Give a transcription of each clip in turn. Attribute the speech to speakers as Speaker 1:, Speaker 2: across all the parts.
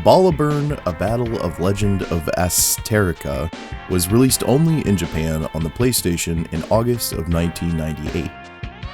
Speaker 1: Abalaburn, A Battle Legend of Astterica was released only in Japan on the PlayStation in August of 1998.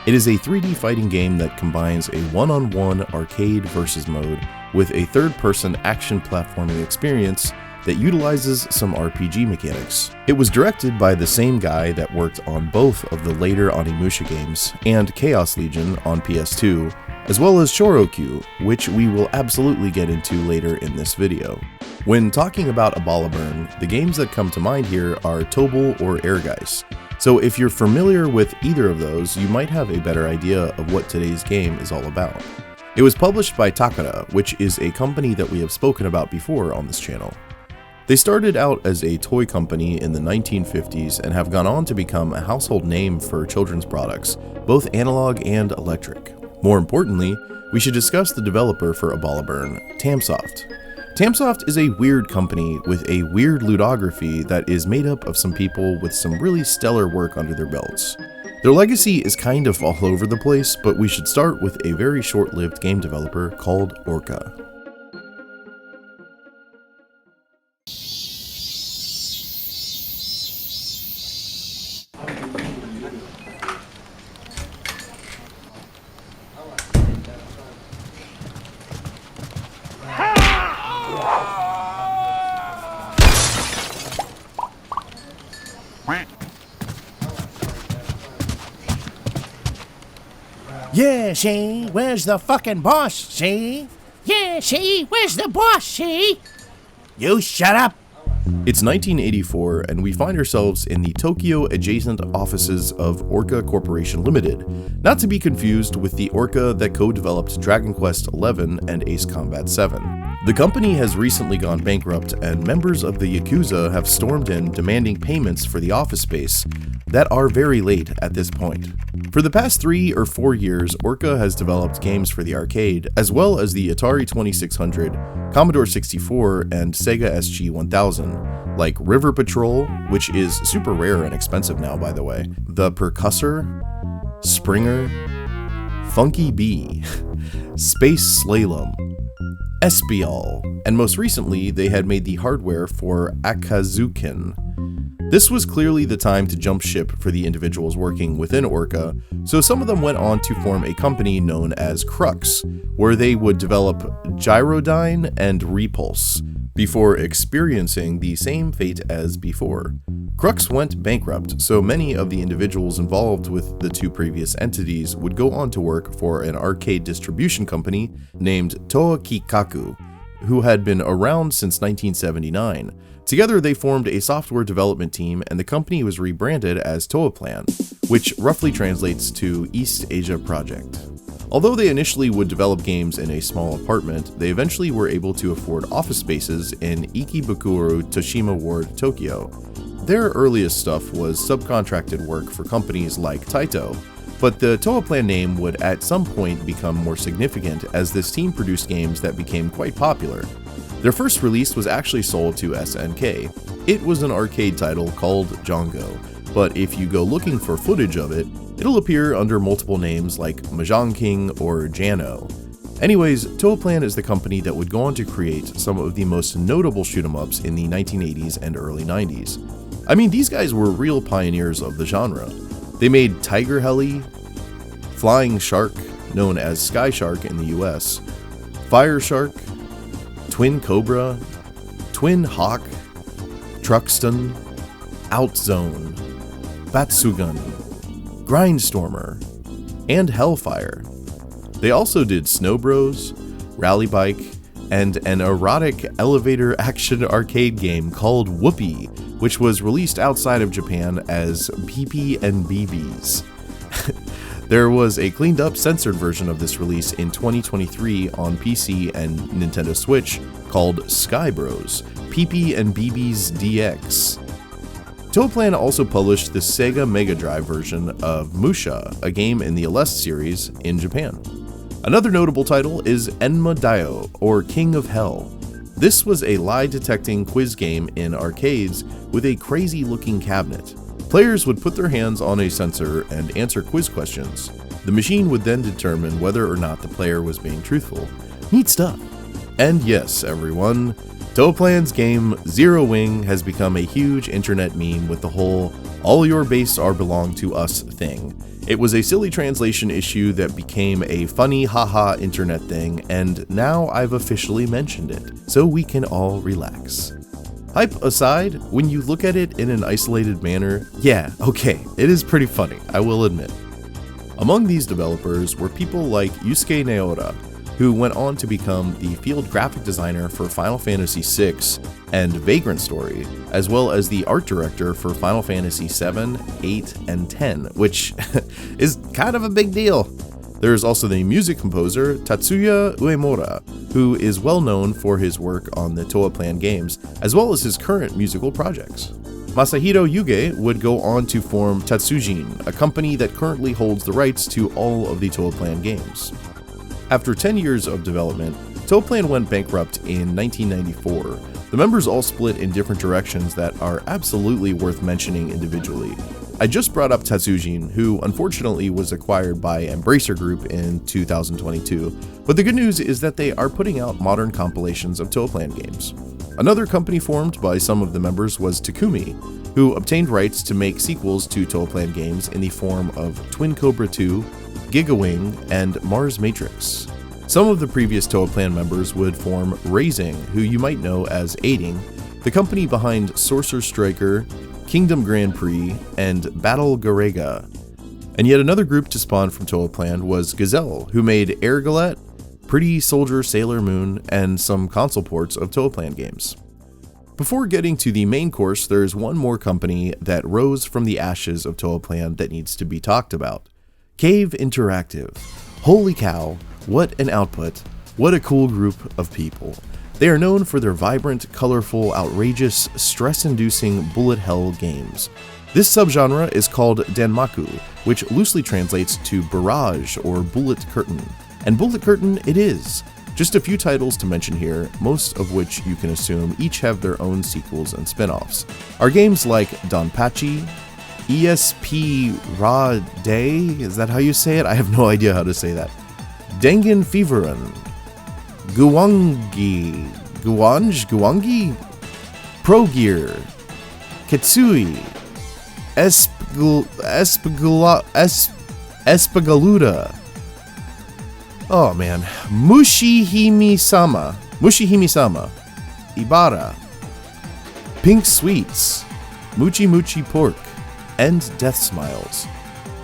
Speaker 1: It is a 3D fighting game that combines a one-on-one arcade versus mode with a third-person action platforming experience that utilizes some RPG mechanics. It was directed by the same guy that worked on both of the later Onimusha games and Chaos Legion on PS2, as well as Choro Q, which we will absolutely get into later in this video. When talking about Abalaburn, the games that come to mind here are Tobal or Ehrgeiz, so if you're familiar with either of those, you might have a better idea of what today's game is all about. It was published by Takara, which is a company that we have spoken about before on this channel. They started out as a toy company in the 1950s and have gone on to become a household name for children's products, both analog and electric. More importantly, we should discuss the developer for Abalaburn, Tamsoft. Tamsoft is a weird company with a weird ludography that is made up of some people with some really stellar work under their belts. Their legacy is kind of all over the place, but we should start with a very short-lived game developer called Orca.
Speaker 2: Yeah, see? Where's the fucking boss, see? Yeah, see? Where's the boss, see? You shut up!
Speaker 1: It's 1984, and we find ourselves in the Tokyo-adjacent offices of Orca Corporation Limited, not to be confused with the Orca that co-developed Dragon Quest XI and Ace Combat 7. The company has recently gone bankrupt, and members of the Yakuza have stormed in demanding payments for the office space that are very late at this point. For the past 3 or 4 years, Orca has developed games for the arcade, as well as the Atari 2600, Commodore 64, and Sega SG-1000, like River Patrol, which is super rare and expensive now by the way, the Percussor, Springer, Funky Bee, Space Slalom, Espial, and most recently they had made the hardware for Akazuken. This was clearly the time to jump ship for the individuals working within Orca, so some of them went on to form a company known as Crux, where they would develop Gyrodyne and Repulse, before experiencing the same fate as before. Crux went bankrupt, so many of the individuals involved with the two previous entities would go on to work for an arcade distribution company named Toa Kikaku, who had been around since 1979. Together they formed a software development team, and the company was rebranded as Toaplan, which roughly translates to East Asia Project. Although they initially would develop games in a small apartment, they eventually were able to afford office spaces in Ikebukuro Toshima Ward, Tokyo. Their earliest stuff was subcontracted work for companies like Taito, but the Toaplan name would at some point become more significant as this team produced games that became quite popular. Their first release was actually sold to SNK. It was an arcade title called Django, but if you go looking for footage of it, it'll appear under multiple names like Mahjong King or Jano. Anyways, Toaplan is the company that would go on to create some of the most notable shoot-em-ups in the 1980s and early 90s. I mean, these guys were real pioneers of the genre. They made Tiger Heli, Flying Shark, known as Sky Shark in the US, Fire Shark, Twin Cobra, Twin Hawk, Truxton, Outzone, Batsugun, Grindstormer, and Hellfire. They also did Snow Bros, Rally Bike, and an erotic elevator action arcade game called Whoopee, which was released outside of Japan as PP and BBs. There was a cleaned up censored version of this release in 2023 on PC and Nintendo Switch called Sky Bros, PP and BB's DX. Toaplan also published the Sega Mega Drive version of Musha, a game in the Aleste series, in Japan. Another notable title is Enma Dio, or King of Hell. This was a lie-detecting quiz game in arcades with a crazy-looking cabinet. Players would put their hands on a sensor and answer quiz questions. The machine would then determine whether or not the player was being truthful. Neat stuff. And yes, everyone, Toaplan's game Zero Wing has become a huge internet meme with the whole "all your base are belong to us" thing. It was a silly translation issue that became a funny haha internet thing, and now I've officially mentioned it, so we can all relax. Hype aside, when you look at it in an isolated manner, yeah, okay, it is pretty funny, I will admit. Among these developers were people like Yusuke Naora, who went on to become the field graphic designer for Final Fantasy VI and Vagrant Story, as well as the art director for Final Fantasy VII, 8, and 10, which is kind of a big deal. There's also the music composer Tatsuya Uemura, who is well known for his work on the Toaplan games, as well as his current musical projects. Masahiro Yuge would go on to form Tatsujin, a company that currently holds the rights to all of the Toaplan games. After 10 years of development, Toaplan went bankrupt in 1994. The members all split in different directions that are absolutely worth mentioning individually. I just brought up Tatsujin, who unfortunately was acquired by Embracer Group in 2022, but the good news is that they are putting out modern compilations of Toaplan games. Another company formed by some of the members was Takumi, who obtained rights to make sequels to Toaplan games in the form of Twin Cobra 2, Gigawing, and Mars Matrix. Some of the previous Toaplan members would form Raising, who you might know as Aiding, the company behind Sorcerer Striker, Kingdom Grand Prix, and Battle Garega. And yet another group to spawn from Toaplan was Gazelle, who made Air Galette, Pretty Soldier Sailor Moon, and some console ports of Toaplan games. Before getting to the main course, there's one more company that rose from the ashes of Toaplan that needs to be talked about. Cave Interactive. Holy cow, what an output, what a cool group of people. They are known for their vibrant, colorful, outrageous, stress-inducing bullet hell games. This subgenre is called Danmaku, which loosely translates to barrage or bullet curtain. And bullet curtain it is. Just a few titles to mention here, most of which you can assume each have their own sequels and spin-offs, are games like Donpachi, ESP Ra Day, is that how you say it? I have no idea how to say that. Dengen Feverin, Guwangi, Pro Gear, Ketsui, Espagaluda. Oh man, Mushihime-sama, Ibara, Pink Sweets, Muchi Muchi Pork, and Death Smiles.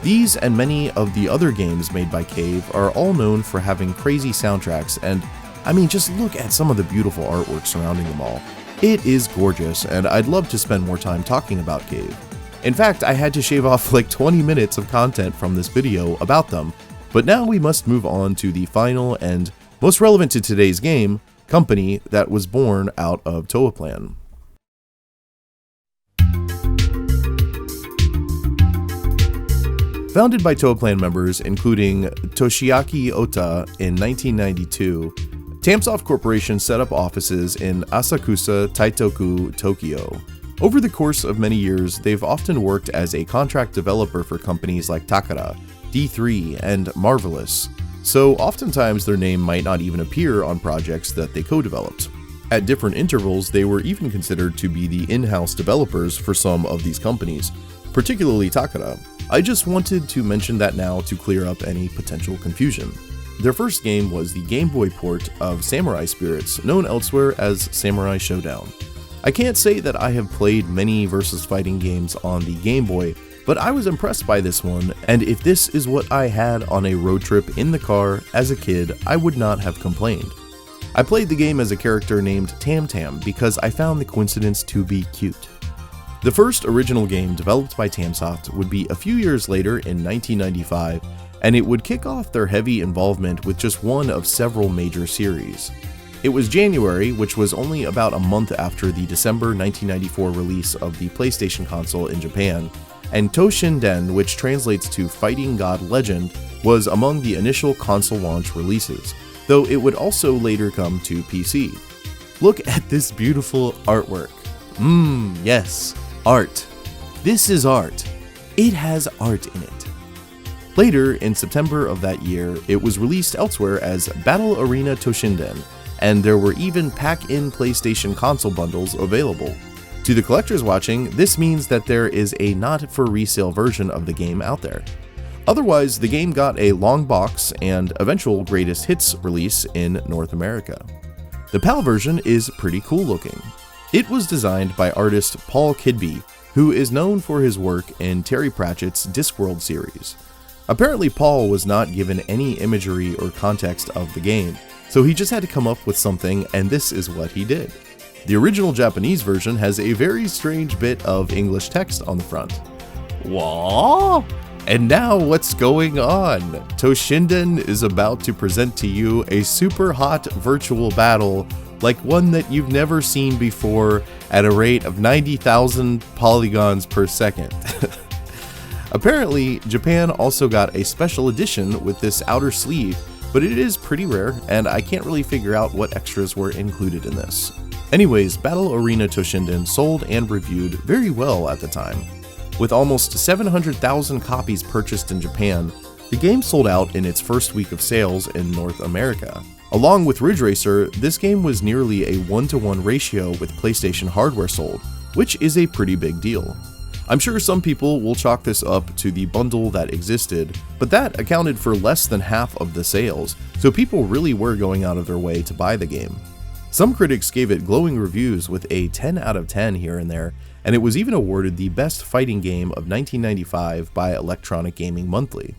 Speaker 1: These and many of the other games made by Cave are all known for having crazy soundtracks, and I mean, just look at some of the beautiful artwork surrounding them all. It is gorgeous, and I'd love to spend more time talking about Cave. In fact, I had to shave off like 20 minutes of content from this video about them, but now we must move on to the final and most relevant to today's game, company that was born out of Toaplan. Founded by Toaplan members including Toshiaki Ota in 1992, Tamsoft Corporation set up offices in Asakusa, Taitoku, Tokyo. Over the course of many years, they've often worked as a contract developer for companies like Takara, D3, and Marvelous, so oftentimes their name might not even appear on projects that they co-developed. At different intervals, they were even considered to be the in-house developers for some of these companies, particularly Takara. I just wanted to mention that now to clear up any potential confusion. Their first game was the Game Boy port of Samurai Spirits, known elsewhere as Samurai Showdown. I can't say that I have played many versus fighting games on the Game Boy, but I was impressed by this one, and if this is what I had on a road trip in the car as a kid, I would not have complained. I played the game as a character named Tam Tam because I found the coincidence to be cute. The first original game developed by Tamsoft would be a few years later in 1995, and it would kick off their heavy involvement with just one of several major series. It was January, which was only about a month after the December 1994 release of the PlayStation console in Japan, and Toshinden, which translates to Fighting God Legend, was among the initial console launch releases, though it would also later come to PC. Look at this beautiful artwork. Yes, art. This is art. It has art in it. Later, in September of that year, it was released elsewhere as Battle Arena Toshinden, and there were even pack-in PlayStation console bundles available. To the collectors watching, this means that there is a not-for-resale version of the game out there. Otherwise, the game got a long box and eventual greatest hits release in North America. The PAL version is pretty cool looking. It was designed by artist Paul Kidby, who is known for his work in Terry Pratchett's Discworld series. Apparently, Paul was not given any imagery or context of the game, so he just had to come up with something, and this is what he did. The original Japanese version has a very strange bit of English text on the front. Whoa! And now what's going on? Toshinden is about to present to you a super hot virtual battle like one that you've never seen before at a rate of 90,000 polygons per second. Apparently, Japan also got a special edition with this outer sleeve, but it is pretty rare and I can't really figure out what extras were included in this. Anyways, Battle Arena Toshinden sold and reviewed very well at the time. With almost 700,000 copies purchased in Japan, the game sold out in its first week of sales in North America. Along with Ridge Racer, this game was nearly a 1-to-1 ratio with PlayStation hardware sold, which is a pretty big deal. I'm sure some people will chalk this up to the bundle that existed, but that accounted for less than half of the sales, so people really were going out of their way to buy the game. Some critics gave it glowing reviews with a 10 out of 10 here and there, and it was even awarded the best fighting game of 1995 by Electronic Gaming Monthly.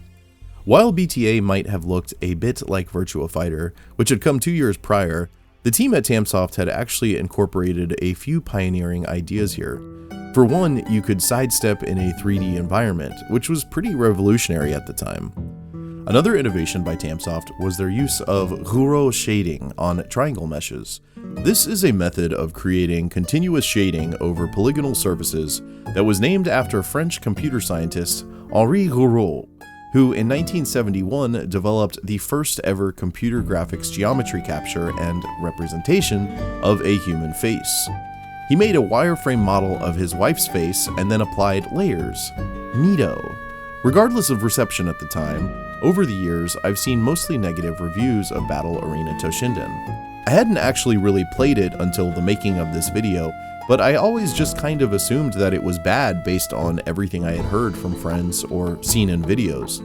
Speaker 1: While BTA might have looked a bit like Virtua Fighter, which had come 2 years prior, the team at Tamsoft had actually incorporated a few pioneering ideas here. For one, you could sidestep in a 3D environment, which was pretty revolutionary at the time. Another innovation by Tamsoft was their use of Choro shading on triangle meshes. This is a method of creating continuous shading over polygonal surfaces that was named after French computer scientist Henri Choro, who in 1971 developed the first ever computer graphics geometry capture and representation of a human face. He made a wireframe model of his wife's face and then applied layers. Neato. Regardless of reception at the time, over the years I've seen mostly negative reviews of Battle Arena Toshinden. I hadn't actually really played it until the making of this video, but I always just kind of assumed that it was bad based on everything I had heard from friends or seen in videos.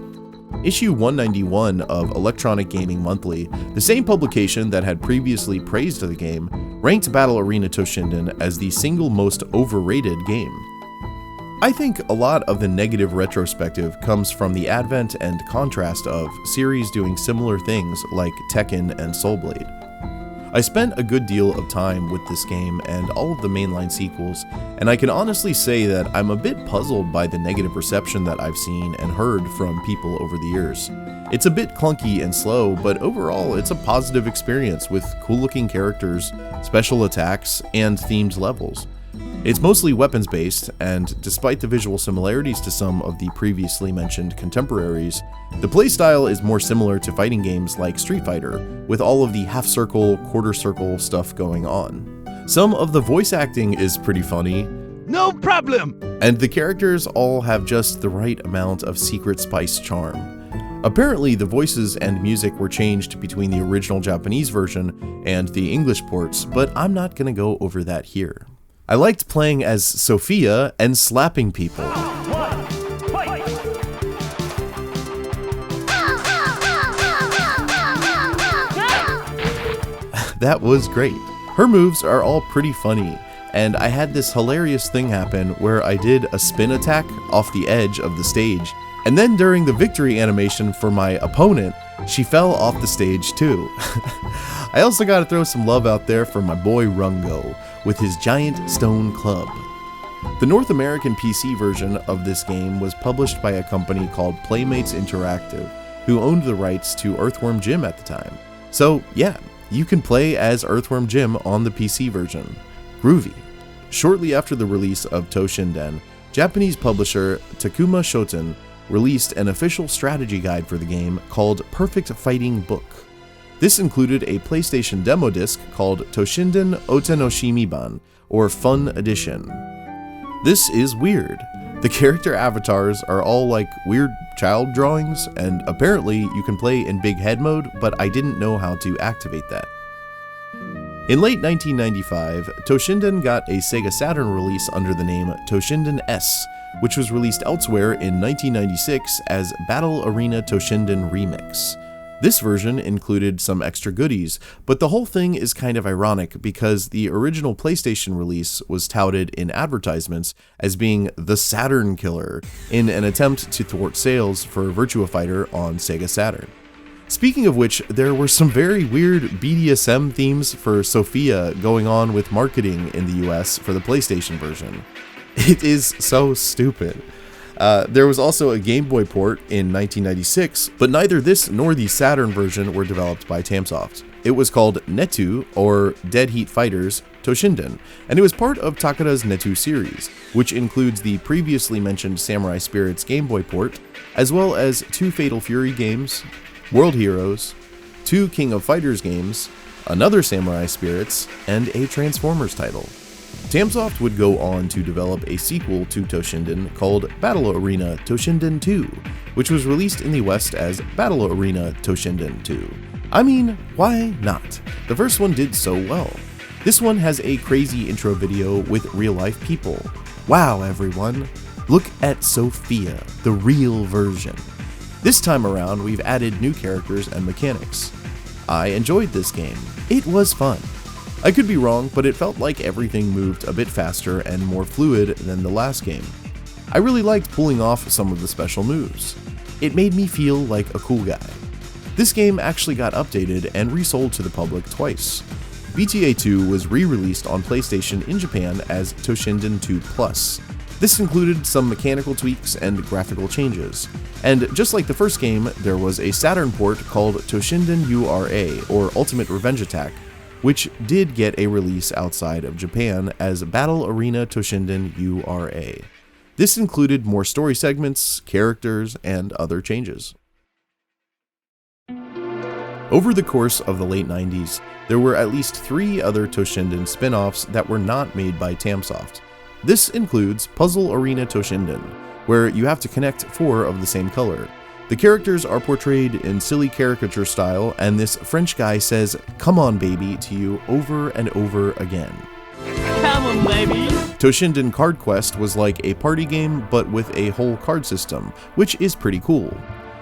Speaker 1: Issue 191 of Electronic Gaming Monthly, the same publication that had previously praised the game, ranked Battle Arena Toshinden as the single most overrated game. I think a lot of the negative retrospective comes from the advent and contrast of series doing similar things like Tekken and Soul Blade. I spent a good deal of time with this game and all of the mainline sequels, and I can honestly say that I'm a bit puzzled by the negative reception that I've seen and heard from people over the years. It's a bit clunky and slow, but overall it's a positive experience with cool-looking characters, special attacks, and themed levels. It's mostly weapons-based, and despite the visual similarities to some of the previously mentioned contemporaries, the playstyle is more similar to fighting games like Street Fighter, with all of the half-circle, quarter-circle stuff going on. Some of the voice acting is pretty funny.
Speaker 3: No problem!
Speaker 1: And the characters all have just the right amount of secret spice charm. Apparently, the voices and music were changed between the original Japanese version and the English ports, but I'm not gonna go over that here. I liked playing as Sophia and slapping people. That was great. Her moves are all pretty funny, and I had this hilarious thing happen where I did a spin attack off the edge of the stage, and then during the victory animation for my opponent, she fell off the stage too. I also gotta throw some love out there for my boy Rungo with his giant stone club. The North American PC version of this game was published by a company called Playmates Interactive, who owned the rights to Earthworm Jim at the time. So yeah, you can play as Earthworm Jim on the PC version. Groovy. Shortly after the release of Toshinden, Japanese publisher Takuma Shoten released an official strategy guide for the game called Perfect Fighting Book. This included a PlayStation demo disc called Toshinden Otenoshimiban, or Fun Edition. This is weird. The character avatars are all like weird child drawings, and apparently you can play in big head mode, but I didn't know how to activate that. In late 1995, Toshinden got a Sega Saturn release under the name Toshinden S, which was released elsewhere in 1996 as Battle Arena Toshinden Remix. This version included some extra goodies, but the whole thing is kind of ironic because the original PlayStation release was touted in advertisements as being the Saturn killer in an attempt to thwart sales for Virtua Fighter on Sega Saturn. Speaking of which, there were some very weird BDSM themes for Sophia going on with marketing in the US for the PlayStation version. It is so stupid. There was also a Game Boy port in 1996, but neither this nor the Saturn version were developed by Tamsoft. It was called Netu, or Dead Heat Fighters, Toshinden, and it was part of Takara's Netu series, which includes the previously mentioned Samurai Spirits Game Boy port, as well as 2 Fatal Fury games, World Heroes, 2 King of Fighters games, another Samurai Spirits, and a Transformers title. Tamsoft would go on to develop a sequel to Toshinden called Battle Arena Toshinden 2, which was released in the West as Battle Arena Toshinden 2. I mean, why not? The first one did so well. This one has a crazy intro video with real-life people. Wow, everyone! Look at Sophia, the real version. This time around, we've added new characters and mechanics. I enjoyed this game. It was fun. I could be wrong, but it felt like everything moved a bit faster and more fluid than the last game. I really liked pulling off some of the special moves. It made me feel like a cool guy. This game actually got updated and resold to the public twice. BTA 2 was re-released on PlayStation in Japan as Toshinden 2 Plus. This included some mechanical tweaks and graphical changes. And just like the first game, there was a Saturn port called Toshinden URA, or Ultimate Revenge Attack, which did get a release outside of Japan as Battle Arena Toshinden URA. This included more story segments, characters, and other changes. Over the course of the late 90s, there were at least 3 other Toshinden spin-offs that were not made by Tamsoft. This includes Puzzle Arena Toshinden, where you have to connect 4 of the same color. The characters are portrayed in silly caricature style, and this French guy says, "Come on, baby," to you over and over again.
Speaker 3: Come on, baby!
Speaker 1: Toshinden Card Quest was like a party game, but with a whole card system, which is pretty cool.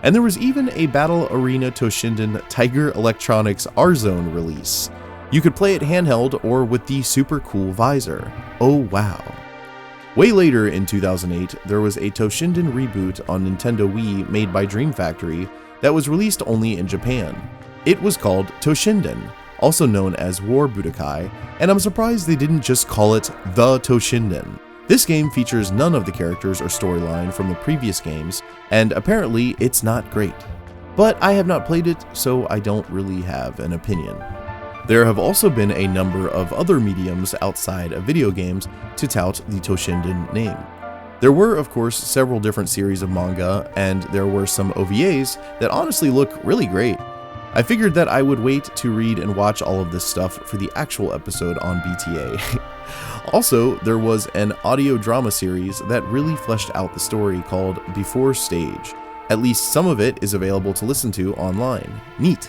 Speaker 1: And there was even a Battle Arena Toshinden Tiger Electronics R-Zone release. You could play it handheld or with the super cool visor. Oh wow. Way later in 2008, there was a Toshinden reboot on Nintendo Wii made by Dream Factory that was released only in Japan. It was called Toshinden, also known as War Budokai, and I'm surprised they didn't just call it The Toshinden. This game features none of the characters or storyline from the previous games, and apparently it's not great. But I have not played it, so I don't really have an opinion. There have also been a number of other mediums outside of video games to tout the Toshinden name. There were, of course, several different series of manga, and there were some OVAs that honestly look really great. I figured that I would wait to read and watch all of this stuff for the actual episode on BTA. Also, there was an audio drama series that really fleshed out the story called Before Stage. At least some of it is available to listen to online. Neat.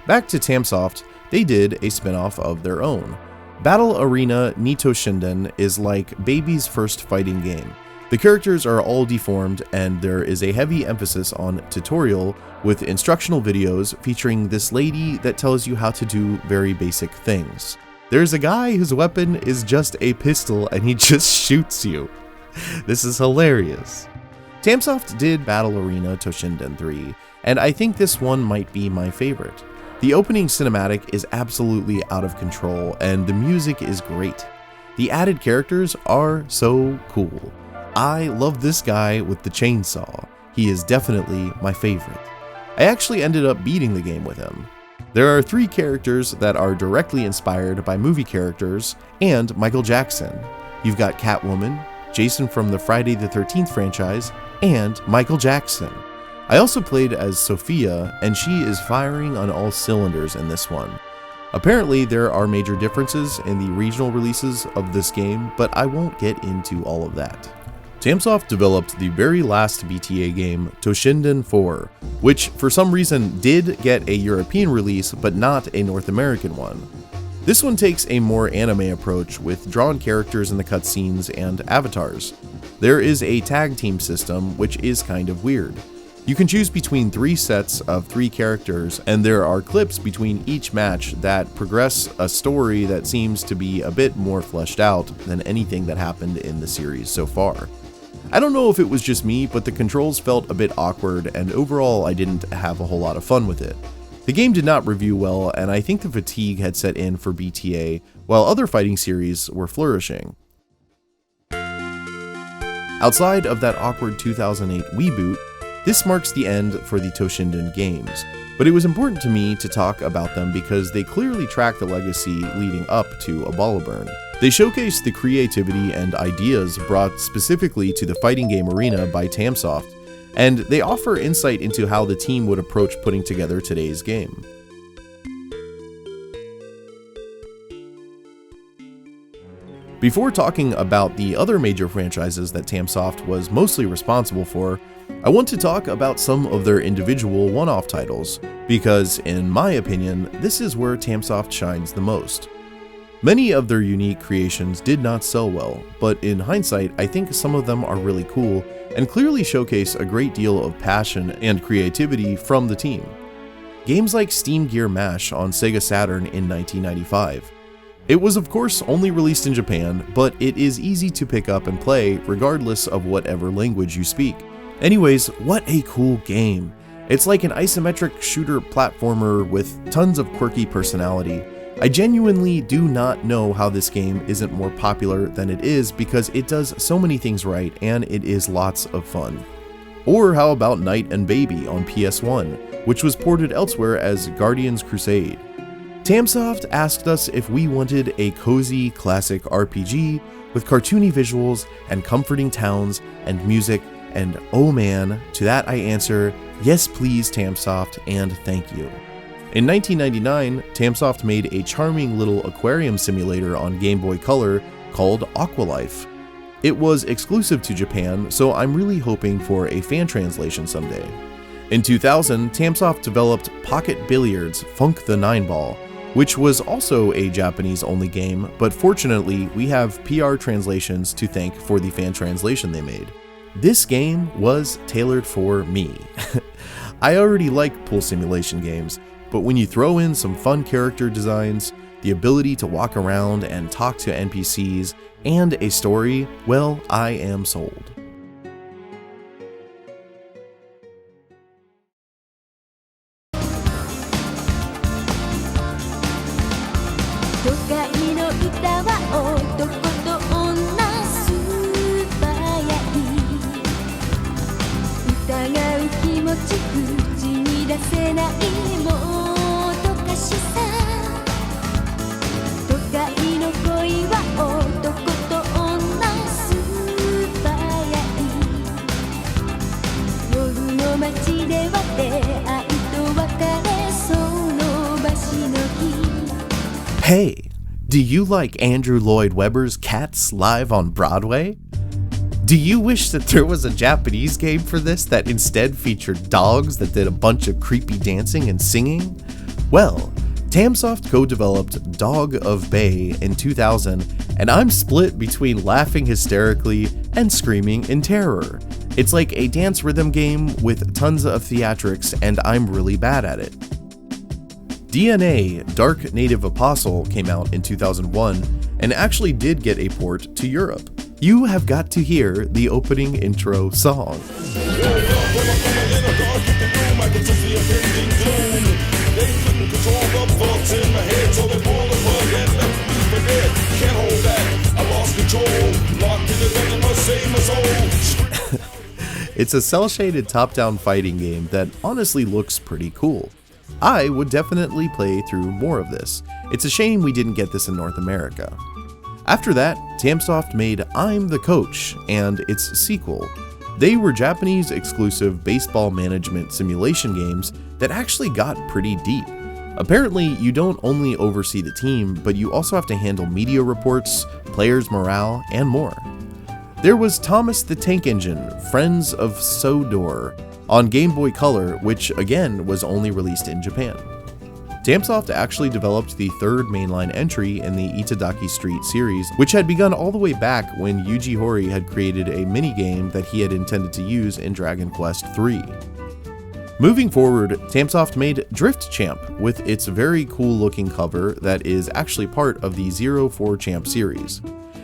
Speaker 1: Back to Tamsoft, they did a spin-off of their own. Battle Arena Toshinden is like baby's first fighting game. The characters are all deformed, and there is a heavy emphasis on tutorial with instructional videos featuring this lady that tells you how to do very basic things. There's a guy whose weapon is just a pistol and he just shoots you. This is hilarious. Tamsoft did Battle Arena Toshinden 3, and I think this one might be my favorite. The opening cinematic is absolutely out of control, and the music is great. The added characters are so cool. I love this guy with the chainsaw. He is definitely my favorite. I actually ended up beating the game with him. There are 3 characters that are directly inspired by movie characters and Michael Jackson. You've got Catwoman, Jason from the Friday the 13th franchise, and Michael Jackson. I also played as Sophia, and she is firing on all cylinders in this one. Apparently, there are major differences in the regional releases of this game, but I won't get into all of that. Tamsoft developed the very last BTA game, Toshinden 4, which for some reason did get a European release but not a North American one. This one takes a more anime approach with drawn characters in the cutscenes and avatars. There is a tag team system, which is kind of weird. You can choose between 3 sets of 3 characters, and there are clips between each match that progress a story that seems to be a bit more fleshed out than anything that happened in the series so far. I don't know if it was just me, but the controls felt a bit awkward, and overall I didn't have a whole lot of fun with it. The game did not review well, and I think the fatigue had set in for BTA, while other fighting series were flourishing. Outside of that awkward 2008 Wii boot, this marks the end for the Toshinden games, but it was important to me to talk about them because they clearly track the legacy leading up to Abalaburn. They showcase the creativity and ideas brought specifically to the fighting game arena by Tamsoft, and they offer insight into how the team would approach putting together today's game. Before talking about the other major franchises that Tamsoft was mostly responsible for, I want to talk about some of their individual one-off titles, because in my opinion, this is where Tamsoft shines the most. Many of their unique creations did not sell well, but in hindsight, I think some of them are really cool and clearly showcase a great deal of passion and creativity from the team. Games like Steam Gear Mash on Sega Saturn in 1995. It was of course only released in Japan, but it is easy to pick up and play regardless of whatever language you speak. Anyways, what a cool game. It's like an isometric shooter platformer with tons of quirky personality. I genuinely do not know how this game isn't more popular than it is because it does so many things right and it is lots of fun. Or how about Knight and Baby on PS1, which was ported elsewhere as Guardian's Crusade. Tamsoft asked us if we wanted a cozy classic RPG with cartoony visuals and comforting towns and music, and oh man, to that I answer, yes please Tamsoft, and thank you. In 1999, Tamsoft made a charming little aquarium simulator on Game Boy Color called Aqualife. It was exclusive to Japan, so I'm really hoping for a fan translation someday. In 2000, Tamsoft developed Pocket Billiards Funk the 9-Ball, which was also a Japanese-only game, but fortunately we have PR translations to thank for the fan translation they made. This game was tailored for me. I already like pool simulation games, but when you throw in some fun character designs, the ability to walk around and talk to NPCs, and a story, well, I am sold. Hey, do you like Andrew Lloyd Webber's Cats live on Broadway? Do you wish that there was a Japanese game for this that instead featured dogs that did a bunch of creepy dancing and singing? Well, Tamsoft co-developed Dog of Bay in 2000, and I'm split between laughing hysterically and screaming in terror. It's like a dance rhythm game with tons of theatrics, and I'm really bad at it. DNA Dark Native Apostle came out in 2001 and actually did get a port to Europe. You have got to hear the opening intro song. It's a cel-shaded top-down fighting game that honestly looks pretty cool. I would definitely play through more of this. It's a shame we didn't get this in North America. After that, Tamsoft made I'm the Coach and its sequel. They were Japanese exclusive baseball management simulation games that actually got pretty deep. Apparently, you don't only oversee the team, but you also have to handle media reports, players' morale, and more. There was Thomas the Tank Engine, Friends of Sodor, on Game Boy Color, which again was only released in Japan. Tamsoft actually developed the third mainline entry in the Itadaki Street series, which had begun all the way back when Yuji Horii had created a minigame that he had intended to use in Dragon Quest III. Moving forward, Tamsoft made Drift Champ with its very cool looking cover that is actually part of the 04 Champ series.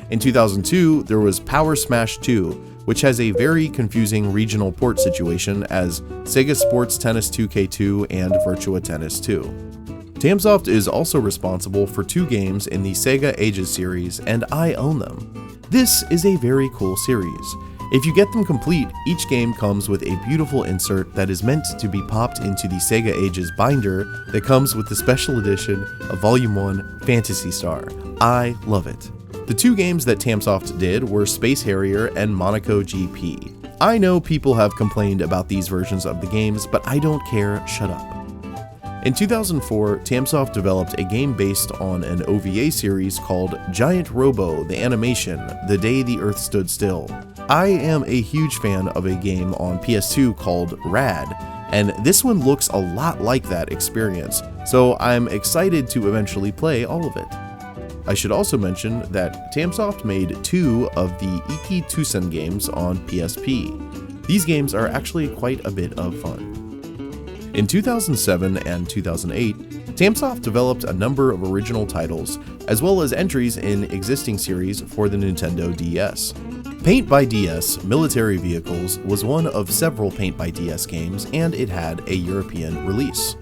Speaker 1: In 2002, there was Power Smash 2, which has a very confusing regional port situation as Sega Sports Tennis 2K2 and Virtua Tennis 2. Tamsoft is also responsible for 2 games in the Sega Ages series, and I own them. This is a very cool series. If you get them complete, each game comes with a beautiful insert that is meant to be popped into the Sega Ages binder that comes with the special edition of Volume 1 Phantasy Star. I love it. The 2 games that Tamsoft did were Space Harrier and Monaco GP. I know people have complained about these versions of the games, but I don't care, shut up. In 2004, Tamsoft developed a game based on an OVA series called Giant Robo: The Animation, The Day the Earth Stood Still. I am a huge fan of a game on PS2 called Rad, and this one looks a lot like that experience, so I'm excited to eventually play all of it. I should also mention that Tamsoft made 2 of the Iki Tusen games on PSP. These games are actually quite a bit of fun. In 2007 and 2008, Tamsoft developed a number of original titles, as well as entries in existing series for the Nintendo DS. Paint by DS Military Vehicles was one of several Paint by DS games, and it had a European release.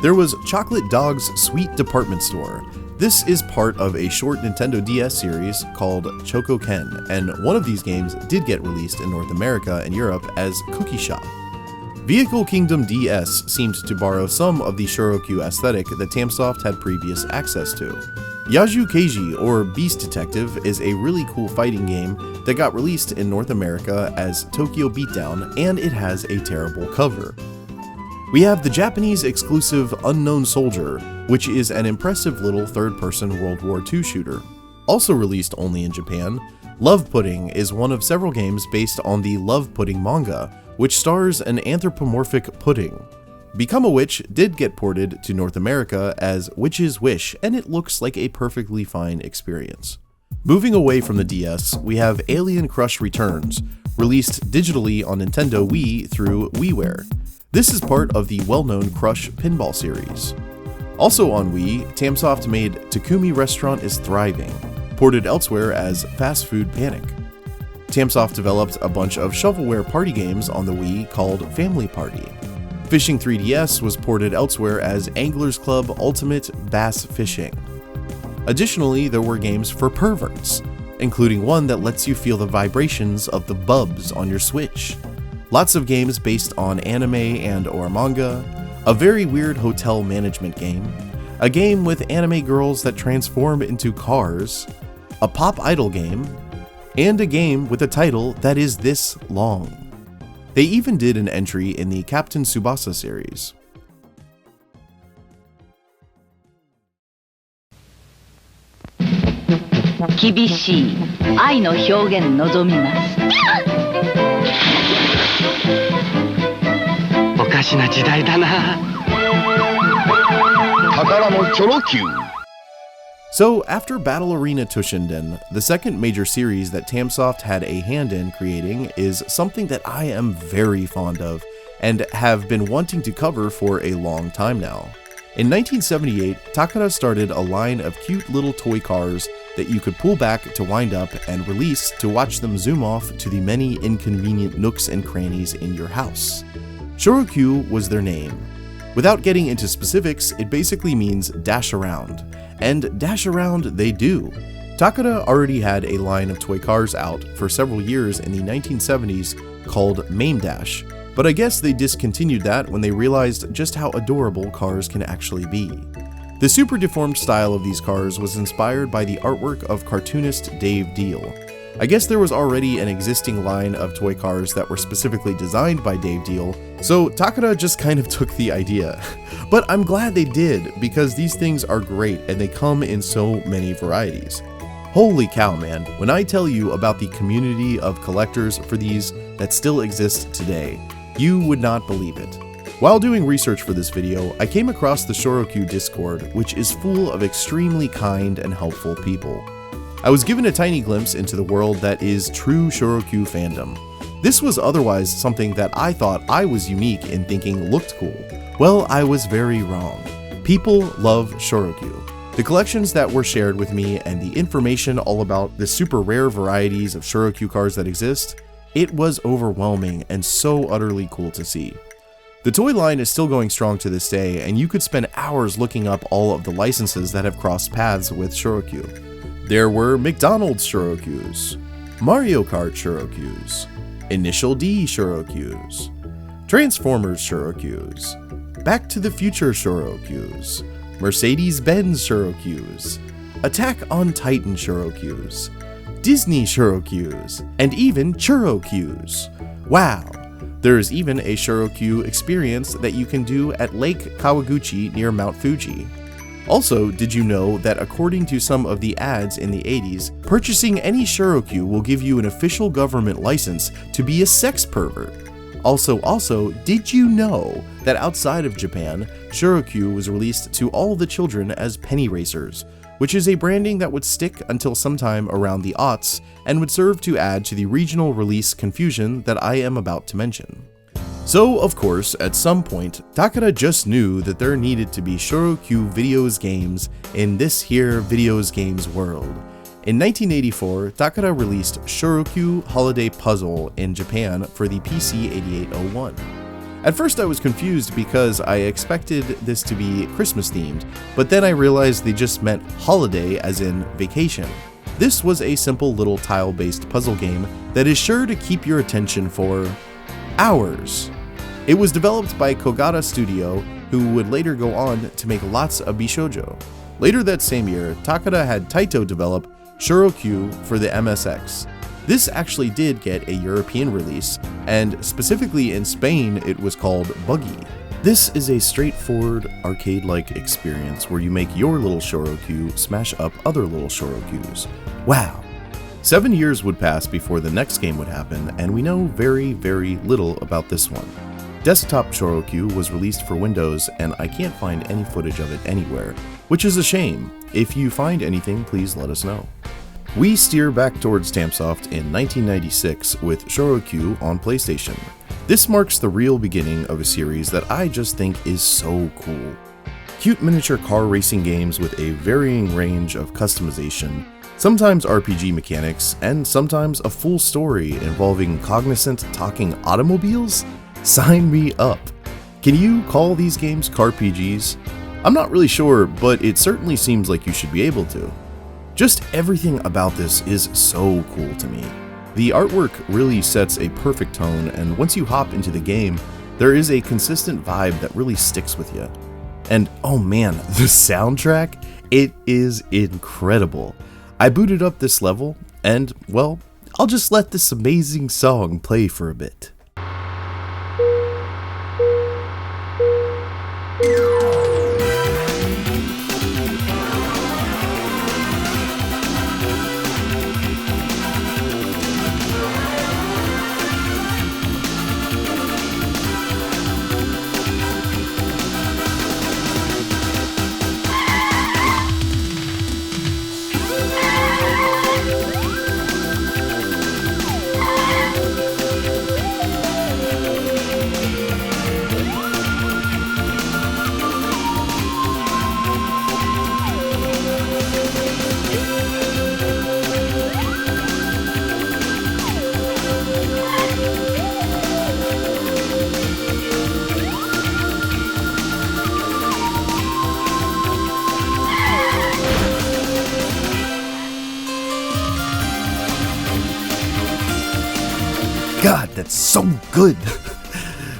Speaker 1: There was Chocolate Dog's Sweet Department Store. This is part of a short Nintendo DS series called Choco Ken, and one of these games did get released in North America and Europe as Cookie Shop. Vehicle Kingdom DS seemed to borrow some of the Choro Q aesthetic that Tamsoft had previous access to. Yaju Keiji, or Beast Detective, is a really cool fighting game that got released in North America as Tokyo Beatdown, and it has a terrible cover. We have the Japanese exclusive Unknown Soldier, which is an impressive little third-person World War II shooter. Also released only in Japan, Love Pudding is one of several games based on the Love Pudding manga, which stars an anthropomorphic pudding. Become a Witch did get ported to North America as Witch's Wish, and it looks like a perfectly fine experience. Moving away from the DS, we have Alien Crush Returns, released digitally on Nintendo Wii through WiiWare. This is part of the well-known Crush pinball series. Also on Wii, Tamsoft made Takumi Restaurant is Thriving, ported elsewhere as Fast Food Panic. Tamsoft developed a bunch of shovelware party games on the Wii called Family Party. Fishing 3DS was ported elsewhere as Anglers Club Ultimate Bass Fishing. Additionally, there were games for perverts, including one that lets you feel the vibrations of the bubs on your Switch. Lots of games based on anime and/or manga, a very weird hotel management game, a game with anime girls that transform into cars, a pop idol game, and a game with a title that is this long. They even did an entry in the Captain Tsubasa series.
Speaker 4: Kibishi愛の表現望みます。
Speaker 3: おかしな時代だな。
Speaker 5: 宝のチョロ Q.
Speaker 1: So, after Battle Arena Toshinden, the second major series that Tamsoft had a hand in creating is something that I am very fond of and have been wanting to cover for a long time now. In 1978, Takara started a line of cute little toy cars that you could pull back to wind up and release to watch them zoom off to the many inconvenient nooks and crannies in your house. Choro Q was their name. Without getting into specifics, it basically means dash around. And dash around they do. Takara already had a line of toy cars out for several years in the 1970s called Mame Dash, but I guess they discontinued that when they realized just how adorable cars can actually be. The super deformed style of these cars was inspired by the artwork of cartoonist Dave Deal. I guess there was already an existing line of toy cars that were specifically designed by Dave Deal, so Takara just kind of took the idea. But I'm glad they did, because these things are great and they come in so many varieties. Holy cow, man, when I tell you about the community of collectors for these that still exists today, you would not believe it. While doing research for this video, I came across the Choro Q Discord, which is full of extremely kind and helpful people. I was given a tiny glimpse into the world that is true Choro Q fandom. This was otherwise something that I thought I was unique in thinking looked cool. Well, I was very wrong. People love Choro Q. The collections that were shared with me and the information all about the super rare varieties of Choro Q cards that exist, it was overwhelming and so utterly cool to see. The toy line is still going strong to this day, and you could spend hours looking up all of the licenses that have crossed paths with Choro Q. There were McDonald's Choro Qs, Mario Kart Choro Qs, Initial D Choro Qs, Transformers Choro Qs, Back to the Future Choro Qs, Mercedes-Benz Choro Qs, Attack on Titan Choro Qs, Disney Choro Qs, and even Choro Qs. Wow! There is even a Choro Q experience that you can do at Lake Kawaguchi near Mount Fuji. Also, did you know that according to some of the ads in the 80s, purchasing any Choro Q will give you an official government license to be a sex pervert? Also, did you know that outside of Japan, Choro Q was released to all the children as penny racers, which is a branding that would stick until sometime around the aughts and would serve to add to the regional release confusion that I am about to mention. So, of course, at some point, Takara just knew that there needed to be Choro Q videos games in this here videos games world. In 1984, Takara released Choro Q Holiday Puzzle in Japan for the PC 8801. At first I was confused because I expected this to be Christmas themed, but then I realized they just meant holiday as in vacation. This was a simple little tile-based puzzle game that is sure to keep your attention for hours. It was developed by Kogata Studio, who would later go on to make lots of Bishoujo. Later that same year, Takara had Taito develop Choro Q for the MSX. This actually did get a European release, and specifically in Spain it was called Buggy. This is a straightforward arcade-like experience where you make your little Choro Q smash up other little Choro Qs. Wow! 7 years would pass before the next game would happen, and we know very, very little about this one. Desktop Choro Q was released for Windows, and I can't find any footage of it anywhere, which is a shame. If you find anything, please let us know. We steer back towards Tamsoft in 1996 with Choro Q on PlayStation. This marks the real beginning of a series that I just think is so cool. Cute miniature car racing games with a varying range of customization, sometimes RPG mechanics, and sometimes a full story involving cognizant talking automobiles? Sign me up! Can you call these games CarPGs? I'm not really sure, but it certainly seems like you should be able to. Just everything about this is so cool to me. The artwork really sets a perfect tone, and once you hop into the game, there is a consistent vibe that really sticks with you. And oh man, the soundtrack, it is incredible. I booted up this level, and well, I'll just let this amazing song play for a bit. God, that's so good!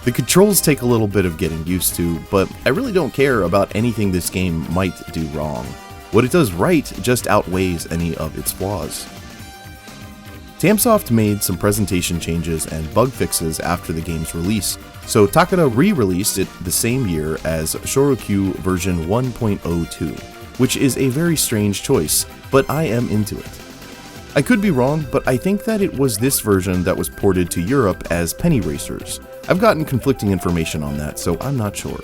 Speaker 1: The controls take a little bit of getting used to, but I really don't care about anything this game might do wrong. What it does right just outweighs any of its flaws. Tamsoft made some presentation changes and bug fixes after the game's release, so Takara re-released it the same year as Choro Q version 1.02, which is a very strange choice, but I am into it. I could be wrong, but I think that it was this version that was ported to Europe as Penny Racers. I've gotten conflicting information on that, so I'm not sure.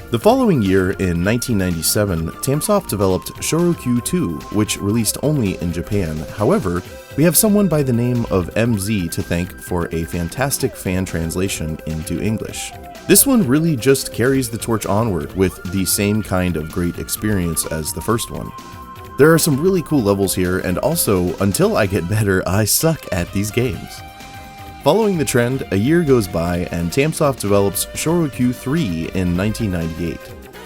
Speaker 1: The following year, in 1997, Tamsoft developed Choro Q 2, which released only in Japan. However, we have someone by the name of MZ to thank for a fantastic fan translation into English. This one really just carries the torch onward with the same kind of great experience as the first one. There are some really cool levels here, and also, until I get better, I suck at these games. Following the trend, a year goes by and Tamsoft develops Choro Q 3 in 1998.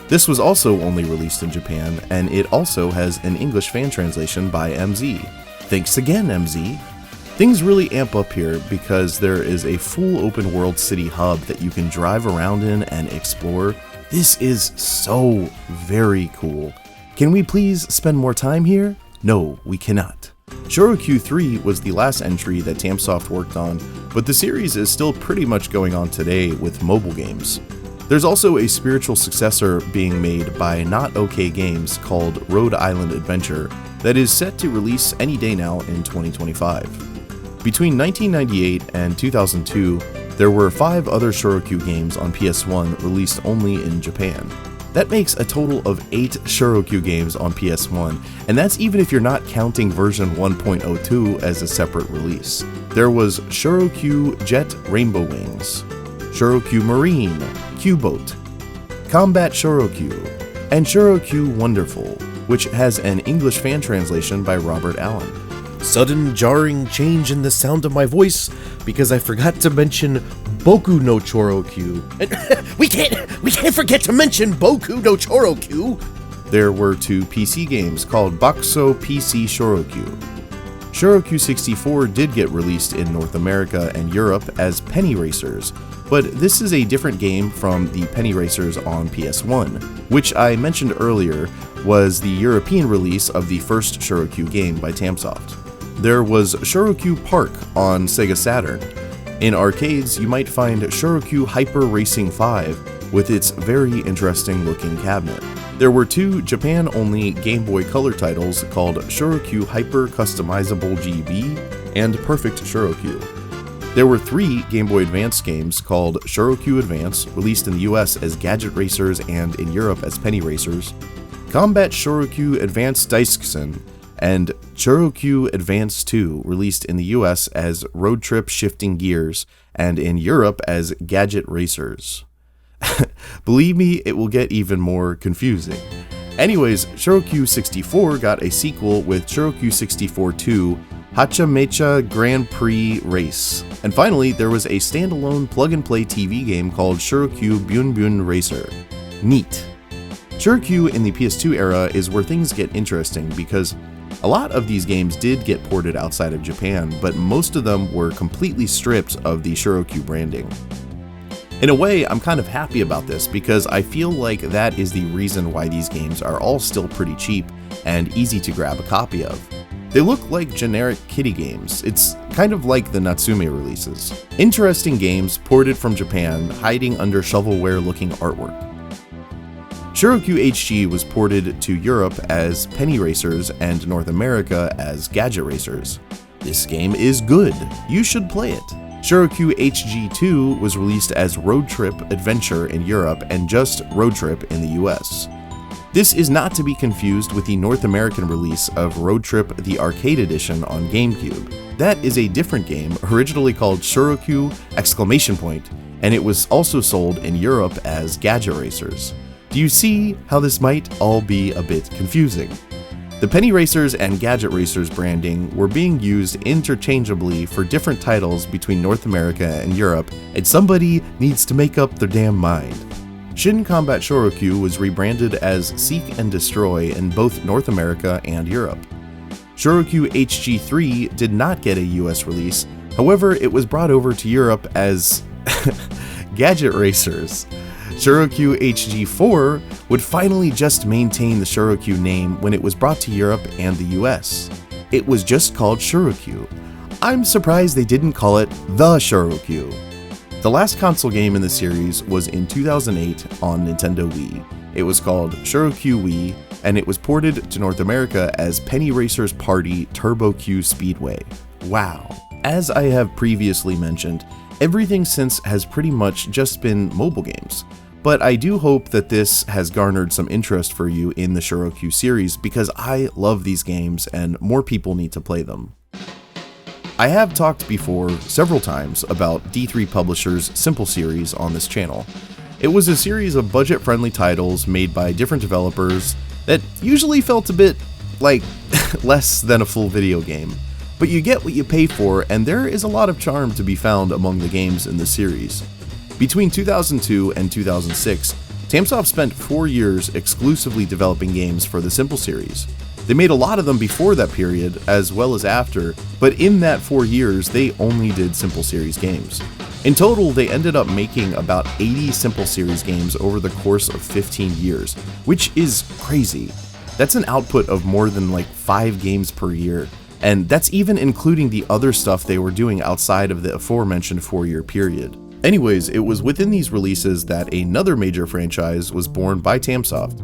Speaker 1: This was also only released in Japan, and it also has an English fan translation by MZ. Thanks again, MZ! Things really amp up here because there is a full open world city hub that you can drive around in and explore. This is so very cool. Can we please spend more time here? No, we cannot. Choro Q 3 was the last entry that Tamsoft worked on, but the series is still pretty much going on today with mobile games. There's also a spiritual successor being made by Not OK Games called Rhode Island Adventure that is set to release any day now in 2025. Between 1998 and 2002, there were 5 other Choro Q games on PS1 released only in Japan. That makes a total of 8 Choro Q games on PS1, and that's even if you're not counting version 1.02 as a separate release. There was Choro Q Jet Rainbow Wings, Choro Q Marine, Q-Boat, Combat Choro Q, and Choro Q Wonderful, which has an English fan translation by Robert Allen. Sudden jarring change in the sound of my voice because I forgot to mention Boku no Choro Q.
Speaker 2: We can't forget to mention Boku no Choro Q.
Speaker 1: There were 2 PC games called Bokuso PC Choro Q. Choro Q 64 did get released in North America and Europe as Penny Racers, but this is a different game from the Penny Racers on PS1, which I mentioned earlier was the European release of the first Choro Q game by Tamsoft. There was Choro Q Park on Sega Saturn. In arcades, you might find Choro Q Hyper Racing 5 with its very interesting looking cabinet. There were 2 Japan-only Game Boy Color titles called Choro Q Hyper Customizable GB and Perfect Choro Q. There were 3 Game Boy Advance games called Choro Q Advance, released in the US as Gadget Racers and in Europe as Penny Racers, Combat Choro Q Advance Daisuken, and Choro Q Advance 2, released in the US as Road Trip Shifting Gears, and in Europe as Gadget Racers. Believe me, it will get even more confusing. Anyways, Choro Q 64 got a sequel with Choro Q 64 2, Hachamecha Grand Prix Race. And finally, there was a standalone plug-and-play TV game called Choro Q Bun Bun Racer. Neat. Choro Q in the PS2 era is where things get interesting because a lot of these games did get ported outside of Japan, but most of them were completely stripped of the Choro Q branding. In a way, I'm kind of happy about this because I feel like that is the reason why these games are all still pretty cheap and easy to grab a copy of. They look like generic kiddie games. It's kind of like the Natsume releases. Interesting games ported from Japan, hiding under shovelware-looking artwork. Choro Q HG was ported to Europe as Penny Racers and North America as Gadget Racers. This game is good. You should play it. Choro Q HG2 was released as Road Trip Adventure in Europe and just Road Trip in the US. This is not to be confused with the North American release of Road Trip the Arcade Edition on GameCube. That is a different game, originally called Choro Q! And it was also sold in Europe as Gadget Racers. Do you see how this might all be a bit confusing? The Penny Racers and Gadget Racers branding were being used interchangeably for different titles between North America and Europe, and somebody needs to make up their damn mind. Shin Combat Choro Q was rebranded as Seek and Destroy in both North America and Europe. Choro Q HG3 did not get a US release, however it was brought over to Europe as Gadget Racers. Choro Q HG4 would finally just maintain the Choro Q name when it was brought to Europe and the US. It was just called Choro Q. I'm surprised they didn't call it the Choro Q. The last console game in the series was in 2008 on Nintendo Wii. It was called Choro Q Wii, and it was ported to North America as Penny Racers Party Turbo Q Speedway. Wow. As I have previously mentioned, Everything since has pretty much just been mobile games. But I do hope that this has garnered some interest for you in the Choro Q series because I love these games and more people need to play them. I have talked before several times about D3 Publishers' Simple series on this channel. It was a series of budget-friendly titles made by different developers that usually felt a bit like less than a full video game. But you get what you pay for, and there is a lot of charm to be found among the games in the series. Between 2002 and 2006, Tamsoft spent 4 years exclusively developing games for the Simple series. They made a lot of them before that period, as well as after, but in that 4 years, they only did Simple series games. In total, they ended up making about 80 Simple series games over the course of 15 years, which is crazy. That's an output of more than like 5 games per year, and that's even including the other stuff they were doing outside of the aforementioned 4-year period. Anyways, it was within these releases that another major franchise was born by Tamsoft.